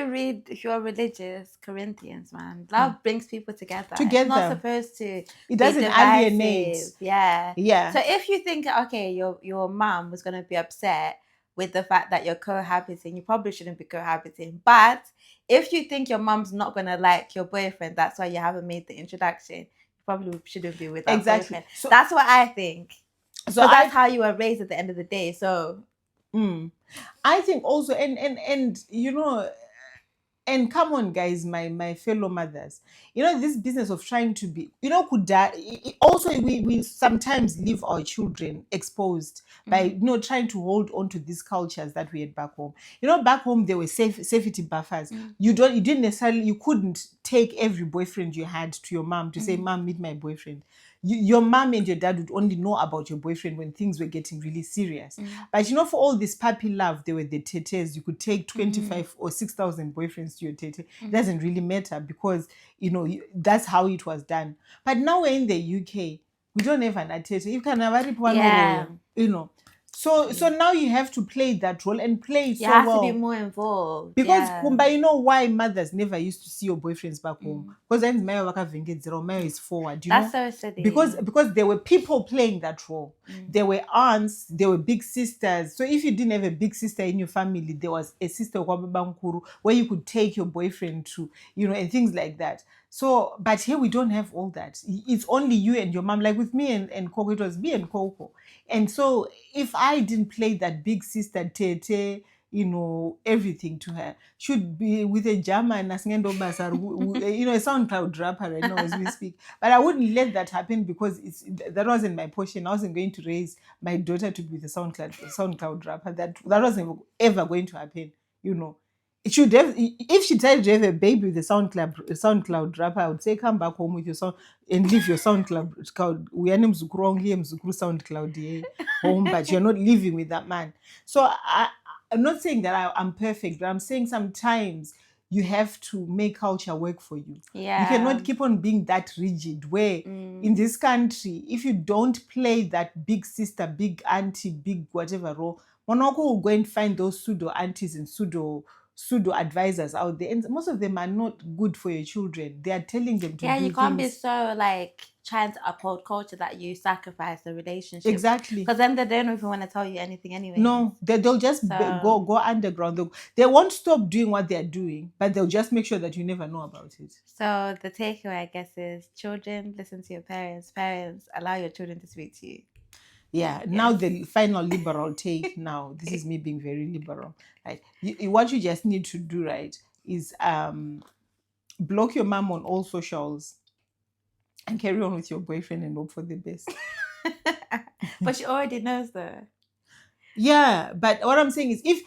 you're religious, Corinthians, man, love brings people together. It's Together. not supposed to. It doesn't alienate. Yeah. Yeah. So if you think, okay, your mom was gonna be upset with the fact that you're cohabiting, you probably shouldn't be cohabiting. But if you think your mom's not gonna like your boyfriend, that's why you haven't made the introduction, you probably shouldn't be with that boyfriend. So that's what I think. So that's how you were raised at the end of the day. So I think also, and and come on, guys, my fellow mothers, this business of trying to be, also we sometimes leave our children exposed by trying to hold on to these cultures that we had back home. Back home there were safety buffers. You couldn't take every boyfriend you had to your mom to say, Mom, meet my boyfriend. Your mom and your dad would only know about your boyfriend when things were getting really serious. But for all this puppy love, there were the tetes. You could take 25 or 6,000 boyfriends to your tete. It doesn't really matter because, that's how it was done. But now we're in the UK, we don't have an tete. You can have one, So now you have to play that role and play it so well. You have to be more involved. Because Kumba, why mothers never used to see your boyfriends back home? Because then Maya is forward. That's so silly. Because there were people playing that role. There were aunts, there were big sisters. So if you didn't have a big sister in your family, there was a sister where you could take your boyfriend to, and things like that. So, but here we don't have all that. It's only you and your mom. Like with me and Coco, it was me and Coco. And so if I didn't play that big sister tete, everything to her, should be with a German, a SoundCloud rapper right now as we speak. But I wouldn't let that happen because that wasn't my portion. I wasn't going to raise my daughter to be with a SoundCloud rapper. That wasn't ever going to happen, It should have, if she tried to have a baby with a SoundCloud rapper, I would say come back home with your song and leave your SoundCloud. We are SoundCloud home, but you're not living with that man. So I'm not saying that I'm perfect, but I'm saying sometimes you have to make culture work for you. Yeah. You cannot keep on being that rigid where in this country, if you don't play that big sister, big auntie, big whatever role, Monoko will go and find those pseudo aunties and pseudo advisors out there, and most of them are not good for your children. They are telling them to do you can't things. be so trying to uphold culture that you sacrifice the relationship. Exactly. Because then they don't even want to tell you anything anyway. No, they'll just go underground. They won't stop doing what they're doing, but they'll just make sure that you never know about it. So the takeaway, I guess, is children, listen to your parents. Parents, allow your children to speak to you. Yeah, now the final liberal take now. This is me being very liberal. Right? What you just need to do, right, is block your mom on all socials and carry on with your boyfriend and hope for the best. But she already knows though. Yeah, but what I'm saying is if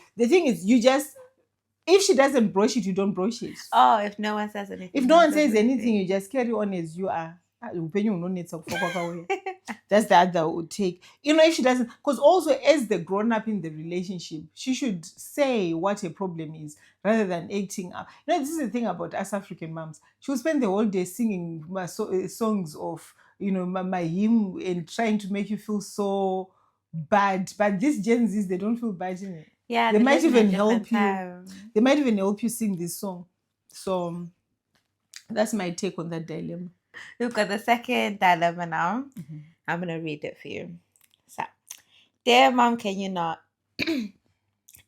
she doesn't broach it, you don't broach it. Oh, if no one says anything. If no one says anything, you just carry on as you are. That's the other take. If she doesn't, because also as the grown up in the relationship, she should say what her problem is rather than acting up. This is the thing about us African moms. She'll spend the whole day singing songs of my hymn and trying to make you feel so bad. But these Gen Zs, they don't feel bad in it. Yeah, they might even help you. They might even help you sing this song. So that's my take on that dilemma. We've got the second dilemma now. I'm going to read it for you. So, dear mom, can you not?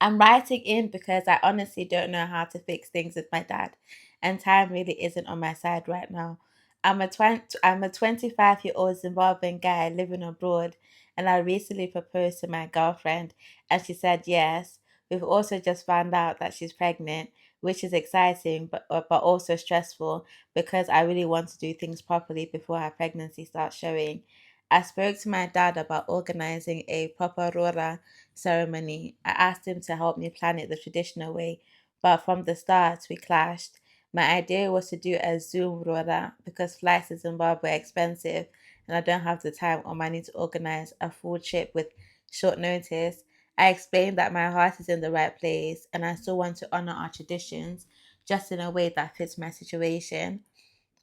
I'm writing in because I honestly don't know how to fix things with my dad, and time really isn't on my side right now. I'm a 25-year-old Zimbabwean guy living abroad, and I recently proposed to my girlfriend, and she said yes. We've also just found out that she's pregnant, which is exciting but also stressful because I really want to do things properly before her pregnancy starts showing. I spoke to my dad about organizing a proper Roora ceremony. I asked him to help me plan it the traditional way, but from the start we clashed. My idea was to do a Zoom Roora because flights to Zimbabwe are expensive and I don't have the time or money to organize a full trip with short notice. I explained that my heart is in the right place and I still want to honor our traditions just in a way that fits my situation.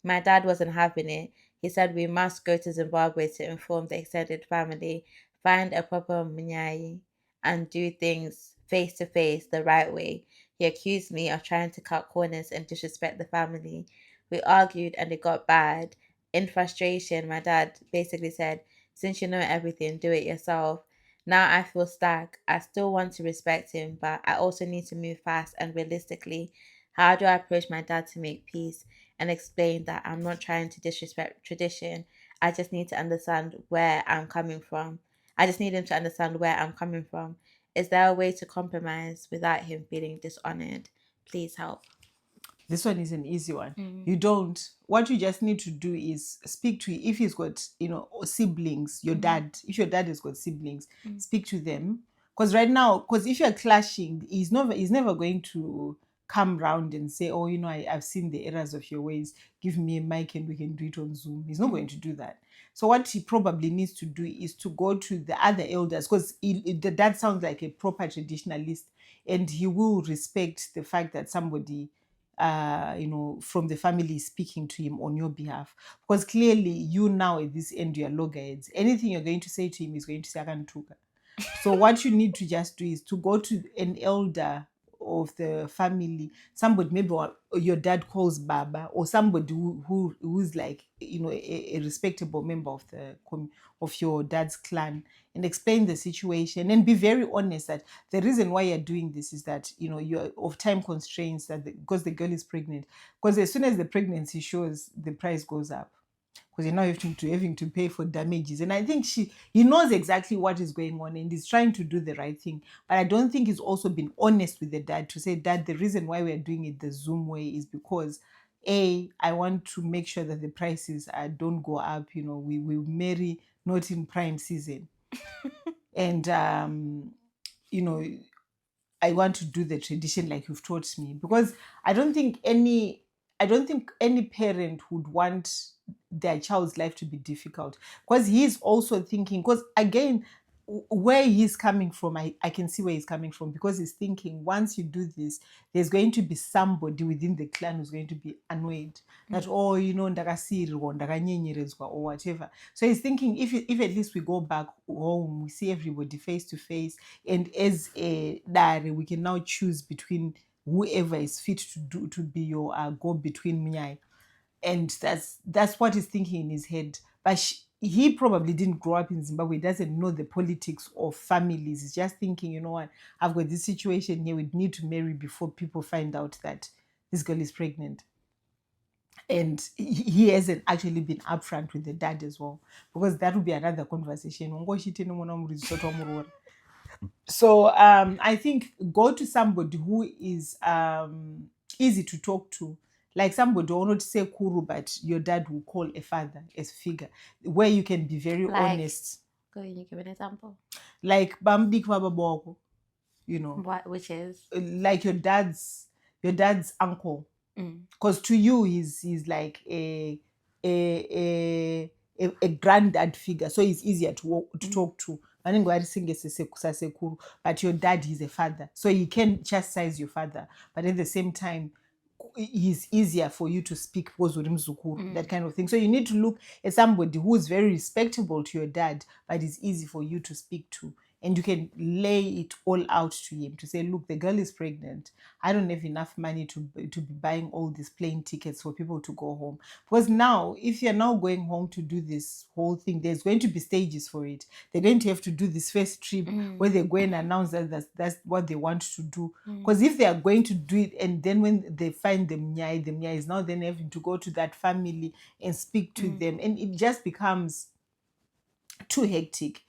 My dad wasn't having it. He said we must go to Zimbabwe to inform the extended family, find a proper mnyai, and do things face to face the right way. He accused me of trying to cut corners and disrespect the family. We argued and it got bad. In frustration, my dad basically said, since you know everything, do it yourself. Now I feel stuck. I still want to respect him, but I also need to move fast and realistically. How do I approach my dad to make peace and explain that I'm not trying to disrespect tradition? I just need to understand where I'm coming from. I just need him to understand where I'm coming from. Is there a way to compromise without him feeling dishonored? Please help. This one is an easy one. Mm. You don't. What you just need to do is speak to, if he's got, siblings, your dad, if your dad has got siblings, speak to them. Because right now, because if you're clashing, he's never going to come round and say, oh, I've seen the errors of your ways. Give me a mic and we can do it on Zoom. He's not going to do that. So what he probably needs to do is to go to the other elders, because the dad sounds like a proper traditionalist, and he will respect the fact that somebody from the family is speaking to him on your behalf. Because clearly, you now at this end, you're loggerheads. Anything you're going to say to him is going to say, "Akantuka." So what you need to just do is to go to an elder of the family, somebody maybe your dad calls Baba, or somebody who's like a respectable member of of your dad's clan, and explain the situation and be very honest that the reason why you're doing this is that you're of time constraints, that because the girl is pregnant, because as soon as the pregnancy shows, the price goes up, because you're now having to pay for damages. And I think he knows exactly what is going on and he's trying to do the right thing. But I don't think he's also been honest with the dad to say, Dad, the reason why we're doing it the Zoom way is because I want to make sure that the prices don't go up. We will marry not in prime season. And I want to do the tradition like you've taught me, because I don't think any parent would want their child's life to be difficult, because he's also thinking, because again, where he's coming from, I can see where he's coming from, because he's thinking once you do this, there's going to be somebody within the clan who's going to be annoyed that, ndakasirirwa, ndakanyenyeredzwa, or whatever. So he's thinking, if at least we go back home, we see everybody face to face, and as a dare, we can now choose between whoever is fit to be your go between Mnyai. And that's what he's thinking in his head. But he probably didn't grow up in Zimbabwe. He doesn't know the politics of families. He's just thinking, you know what, I've got this situation here. We need to marry before people find out that this girl is pregnant. And he hasn't actually been upfront with the dad as well, because that would be another conversation. So I think go to somebody who is easy to talk to, like somebody who will not say kuru, but your dad will call a father as figure, where you can be very honest. Can you give an example? Like Bambik Baba, What? Which is like your dad's uncle, because to you he's like a granddad figure, so he's easier to talk to. But your dad is a father, so you can chastise your father, but at the same time he's easier for you to speak, that kind of thing. So you need to look at somebody who is very respectable to your dad, but is easy for you to speak to. And you can lay it all out to him to say, look, the girl is pregnant. I don't have enough money to be buying all these plane tickets for people to go home. Because now, if you're now going home to do this whole thing, there's going to be stages for it. They're going to have to do this first trip where they go and announce that that's what they want to do. Because if they are going to do it, and then when they find the Mnyai is now then having to go to that family and speak to them. And it just becomes too hectic.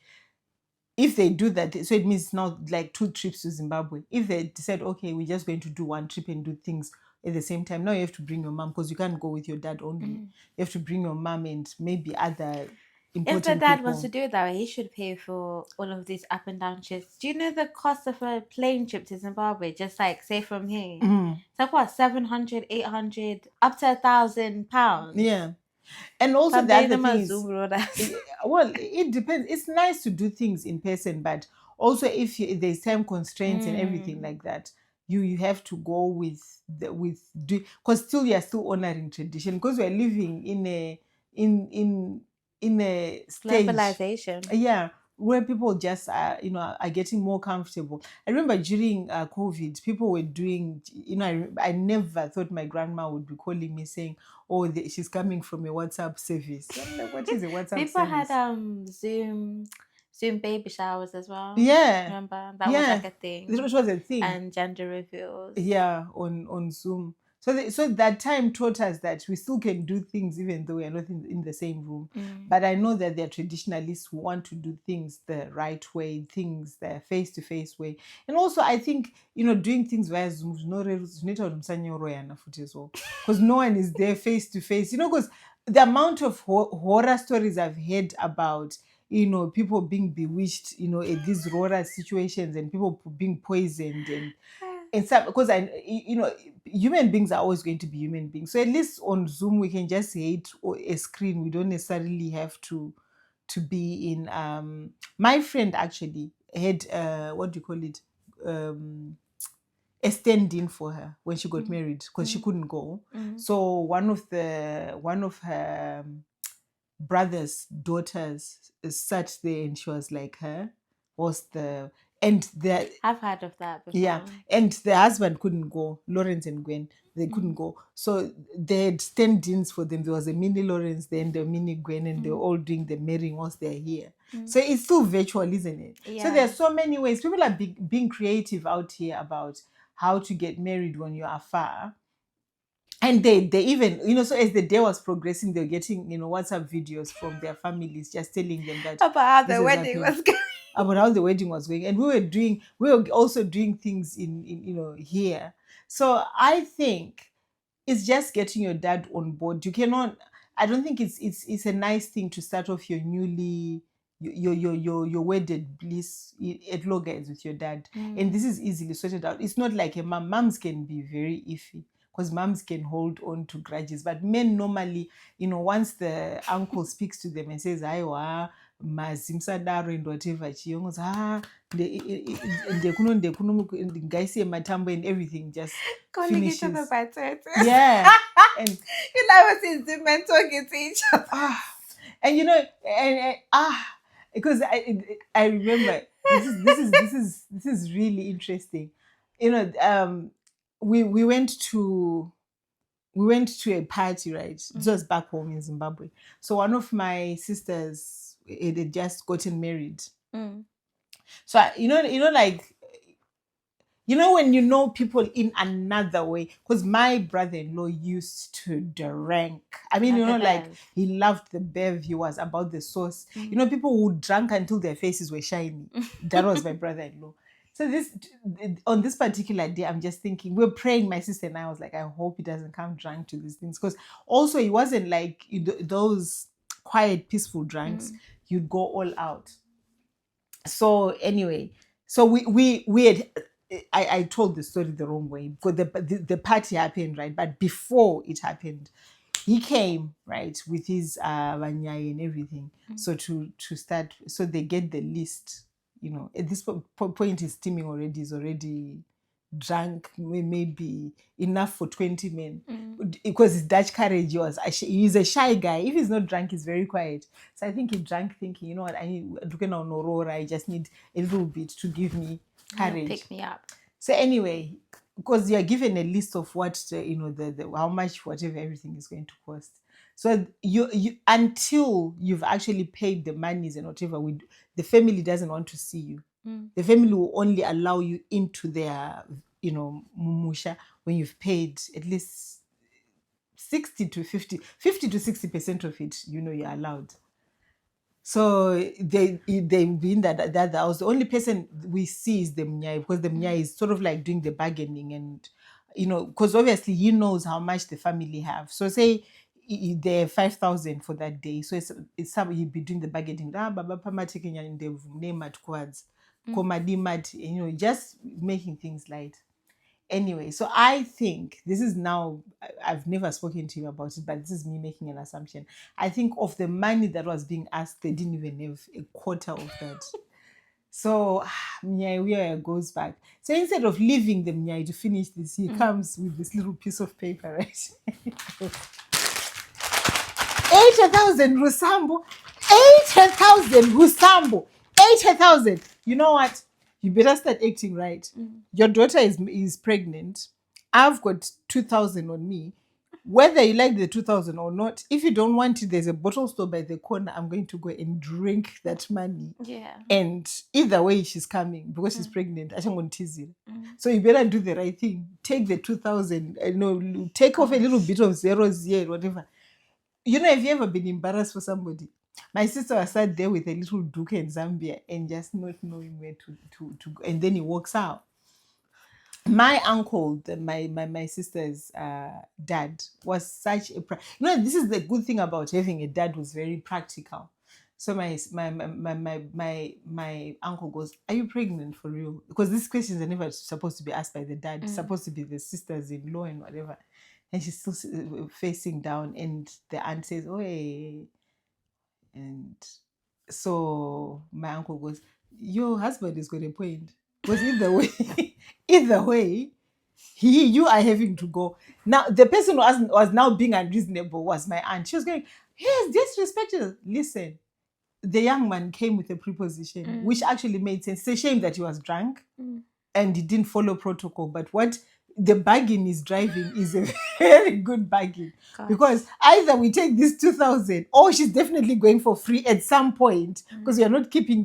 if they do that, so it means now like 2 trips to Zimbabwe. If they decide, okay, we're just going to do 1 trip and do things at the same time, now you have to bring your mom, because you can't go with your dad only. You have to bring your mom and maybe other If the important dad people. wants to do it that way, he should pay for all of these up and down trips. Do you know the cost of a plane trip to Zimbabwe? Just like say from here, it's like what, 700, 800, up to £1,000. Yeah. And also the other thing is, well, it depends. It's nice to do things in person, but also if there's time constraints and everything like that, you have to go with because still you're still honoring tradition, because we're living in a stage, globalization. yeah, where people just are getting more comfortable. I remember during COVID, people were doing, I never thought my grandma would be calling me saying, oh, she's coming from a WhatsApp service. I'm like, what is a WhatsApp People service? had Zoom baby showers as well. Yeah. Remember? That was like a thing. It was a thing. And gender reveals. Yeah, on Zoom. So that time taught us that we still can do things even though we are not in the same room. But I know that there are traditionalists who want to do things the right way, things the face-to-face way. And also I think, doing things via Zoom, because no one is there face-to-face. Because the amount of horror stories I've heard about, people being bewitched, at these Roora situations, and people being poisoned and stuff, because human beings are always going to be human beings. So at least on Zoom we can just hate a screen. We don't necessarily have to be in. My friend actually had what do you call it? A stand-in for her when she got married, because she couldn't go. So one of her brother's daughters sat there, and she was like her I've heard of that before. Yeah, and the husband couldn't go. Lawrence and Gwen, they couldn't go. So they had stand-ins for them. There was a mini Lawrence, then the mini Gwen, and they were all doing the marrying whilst they're here. So it's still virtual, isn't it? Yeah. So there are so many ways. People are being creative out here about how to get married when you are far. And they even, so as the day was progressing, they're getting, WhatsApp videos from their families just telling them that about how the wedding was going. About how the wedding was going. And we were also doing things in here. So I think it's just getting your dad on board. I don't think it's a nice thing to start off your your wedded bliss at loggerheads with your dad. And this is easily sorted out. It's not like a mom. Moms can be very iffy, because moms can hold on to grudges. But men normally, once the uncle speaks to them and says, aiwa, mazimsadaro and whatever, chiyongo, ngaise matambo, and everything just calling finishes. each other by titles. Yeah. And I was in Zoom and talking to each other. And because I remember this is really interesting. We went to a party, right? It was back home in Zimbabwe. So one of my sisters had just gotten married. So when people in another way, because my brother-in-law used to drink. I mean, he loved the bev. He was about the sauce. People who drank until their faces were shiny. That was my brother-in-law. So on this particular day, I'm just thinking, we're praying, my sister and I was like, I hope he doesn't come drunk to these things. Because also he wasn't like those quiet, peaceful drunks. You'd go all out. So anyway, so we had, I told the story the wrong way, because the party happened, right? But before it happened, he came, right, with his vanyai and everything. So to start, so they get the list. At this point, he's steaming already. He's already drunk, maybe enough for 20 men. Because his Dutch courage he's a shy guy. If he's not drunk, he's very quiet. So I think he drank thinking, you know what, I need looking on Roora, I just need a little bit to give me courage. Pick me up. So anyway, because you're given a list of what the how much whatever everything is going to cost. So you until you've actually paid the monies and whatever, the family doesn't want to see you. The family will only allow you into their mumusha when you've paid at least 50 to 60% of it. You're allowed. So they be in that house. The only person we see is the mnyai, because the mnyai is sort of like doing the bargaining, and because obviously he knows how much the family have. So say they're 5,000 for that day. So it's some he'd be doing the bargaining. Baba pama taking in the name at quads, komadi mat, just making things light. Anyway, so I think this is now, I've never spoken to you about it, but this is me making an assumption. I think of the money that was being asked, they didn't even have a quarter of that. So Mnyai goes back. So instead of leaving the Mnyai to finish this, he comes with this little piece of paper, right? 80,000 Rusambo, 80,000 Rusambo, 80,000. You know what? You better start acting right. Your daughter is pregnant. I've got 2,000 on me. Whether you like the 2,000 or not, if you don't want it, there's a bottle store by the corner. I'm going to go and drink that money. Yeah. And either way, she's coming because she's pregnant. I don't want to tease you. So you better do the right thing. Take the 2,000. Take off a little bit of zeros here, whatever. Have you ever been embarrassed for somebody? My sister was sat there with a little duke in Zambia and just not knowing where to go. And then he walks out. My uncle, my sister's dad, was such a... this is the good thing about having a dad who's very practical. So my uncle goes, "Are you pregnant for real?" Because these questions are never supposed to be asked by the dad. It's supposed to be the sisters-in-law and whatever. And she's still facing down, and the aunt says, "Oh, hey." And so my uncle goes, "Your husband is got a point." Because either way, you are having to go. Now, the person who was now being unreasonable was my aunt. She was going, "Yes, disrespectful." Listen, the young man came with a preposition, which actually made sense. It's a shame that he was drunk and he didn't follow protocol. But what the bargain is driving is a very good bargain. Gosh. Because either we take this 2,000 or she's definitely going for free at some point, because we are not keeping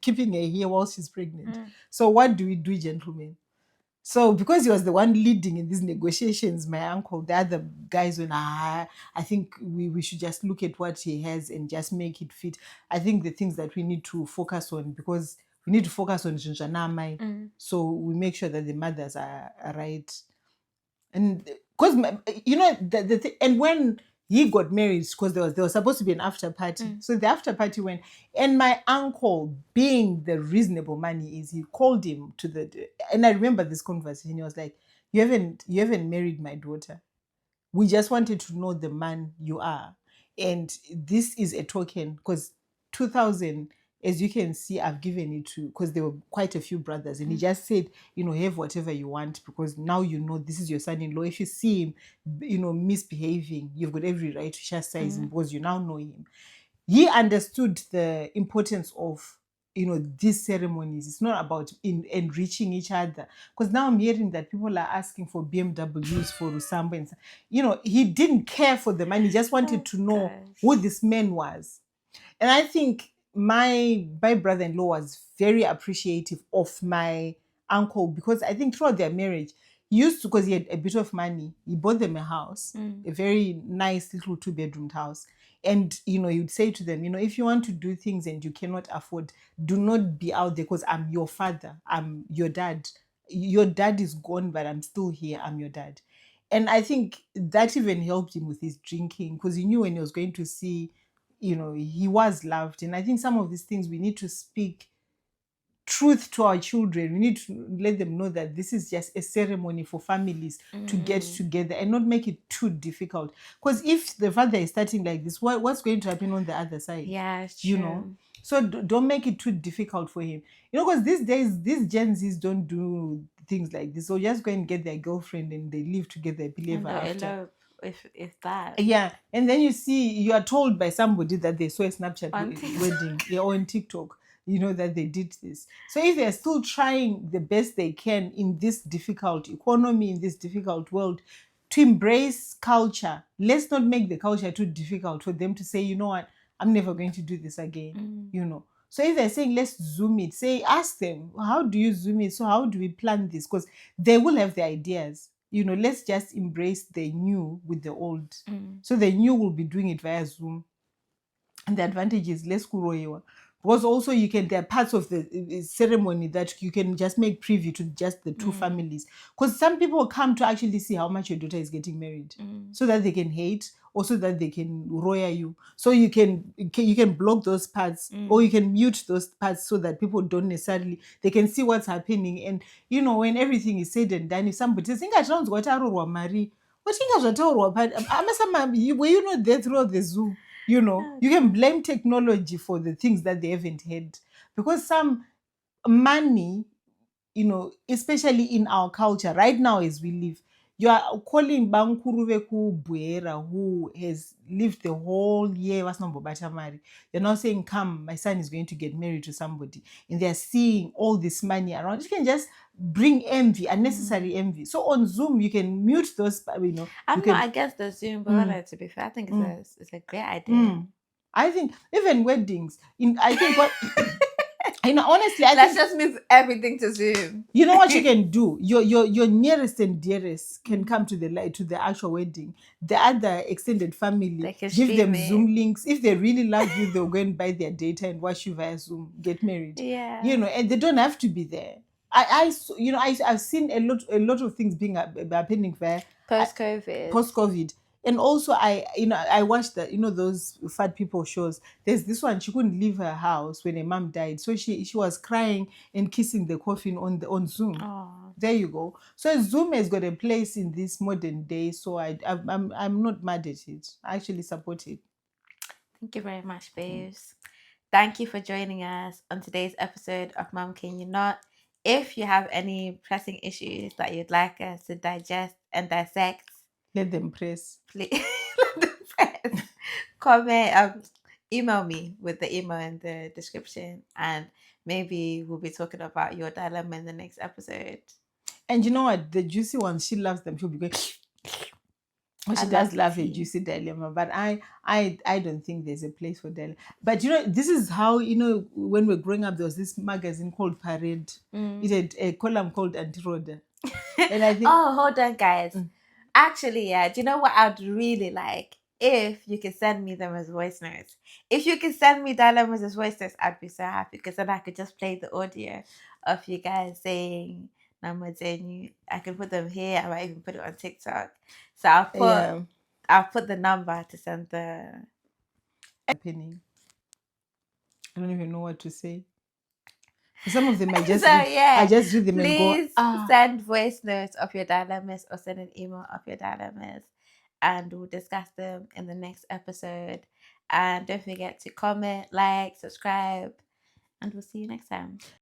keeping her here while she's pregnant. So what do we do, gentlemen? So because he was the one leading in these negotiations, my uncle, the other guys went, I think we should just look at what he has and just make it fit. I think the things that we need to focus on, because we need to focus on Jinjanamai, so we make sure that the mothers are right. And because, and when he got married, because there was supposed to be an after party. So the after party went, and my uncle, being the reasonable man he is, he called him and I remember this conversation. He was like, you haven't married my daughter. We just wanted to know the man you are. And this is a token, because 2,000, as you can see, I've given it to, because there were quite a few brothers. And he just said, have whatever you want, because now this is your son-in-law. If you see him, misbehaving, you've got every right to chastise him, because you now know him. He understood the importance of these ceremonies. It's not about enriching each other, because now I'm hearing that people are asking for BMWs for Rusambo, and he didn't care for the money. He just wanted to know who this man was. And I think my brother-in-law was very appreciative of my uncle, because I think throughout their marriage, he used to, because he had a bit of money, he bought them a house, a very nice little 2-bedroom house. And, he would say to them, if you want to do things and you cannot afford, do not be out there, because I'm your father. I'm your dad. Your dad is gone, but I'm still here. I'm your dad. And I think that even helped him with his drinking, because he knew when he was going to see, he was loved. And I think some of these things we need to speak truth to our children. We need to let them know that this is just a ceremony for families to get together, and not make it too difficult. Because if the father is starting like this, what's going to happen on the other side? Yeah, it's true. So don't make it too difficult for him. Because these days, these Gen Zs don't do things like this. So just go and get their girlfriend and they live together, I believe, after. If that. Yeah. And then you are told by somebody that they saw a Snapchat wedding on TikTok, that they did this. So if they're still trying the best they can in this difficult economy, in this difficult world, to embrace culture, let's not make the culture too difficult for them to say, you know what, I'm never going to do this again, So if they're saying, let's Zoom it, ask them, how do you Zoom it? So how do we plan this? Because they will have the ideas. Let's just embrace the new with the old. So the new will be doing it via Zoom. And the advantage is less kuroiwa. Because also there are parts of the ceremony that you can just make preview to just the two families. Because some people come to actually see how much your daughter is getting married, so that they can hate, or so that they can roya you. So you can block those parts, or you can mute those parts, so that people don't necessarily, they can see what's happening. And when everything is said and done, if somebody says, Mari, were you not there throughout the Zoom? You can blame technology for the things that they haven't had, because some money, especially in our culture right now as we live, you are calling Bankuruve Buera, who has lived the whole year. You're now saying, come, my son is going to get married to somebody, and they're seeing all this money around. You can just bring envy, unnecessary envy. So on Zoom, you can mute those. I'm not against the Zoom, but to be fair, I think it's a great idea. I think even weddings, I think what. Honestly, let's just move everything to Zoom. You know what you can do? Your nearest and dearest can come to the actual wedding. The other extended family, give them Zoom links. If they really love you, they'll go and buy their data and watch you via Zoom, get married. Yeah. And they don't have to be there. I've seen a lot of things being happening via post-COVID. And also I watched that, those fat people shows. There's this one, she couldn't leave her house when her mom died, so she was crying and kissing the coffin on Zoom. Aww. There you go. So Zoom has got a place in this modern day, so I'm not mad at it. I actually support it. Thank you very much, babes. Thank you for joining us on today's episode of Mom Can You Not. If you have any pressing issues that you'd like us to digest and dissect, let them press. Please let them press. Comment, email me with the email in the description, and maybe we'll be talking about your dilemma in the next episode. And you know what? The juicy ones, she loves them. She'll be going. She does love a juicy dilemma, but I don't think there's a place for dilemma. But this is how, when we're growing up, there was this magazine called Parade. It had a column called Anti-Roda. And I think hold on, guys. Actually, yeah, do you know what I'd really like? If you can send me them as voice notes. If you can send me dilemmas as voice notes, I'd be so happy, because then I could just play the audio of you guys saying Namadenu. I can put them here. I might even put it on TikTok. So I'll put the number to send the happening. I don't even know what to say. Some of them I just read them and go. Please send voice notes of your dilemmas, or send an email of your dilemmas, and we'll discuss them in the next episode. And don't forget to comment, like, subscribe, and we'll see you next time.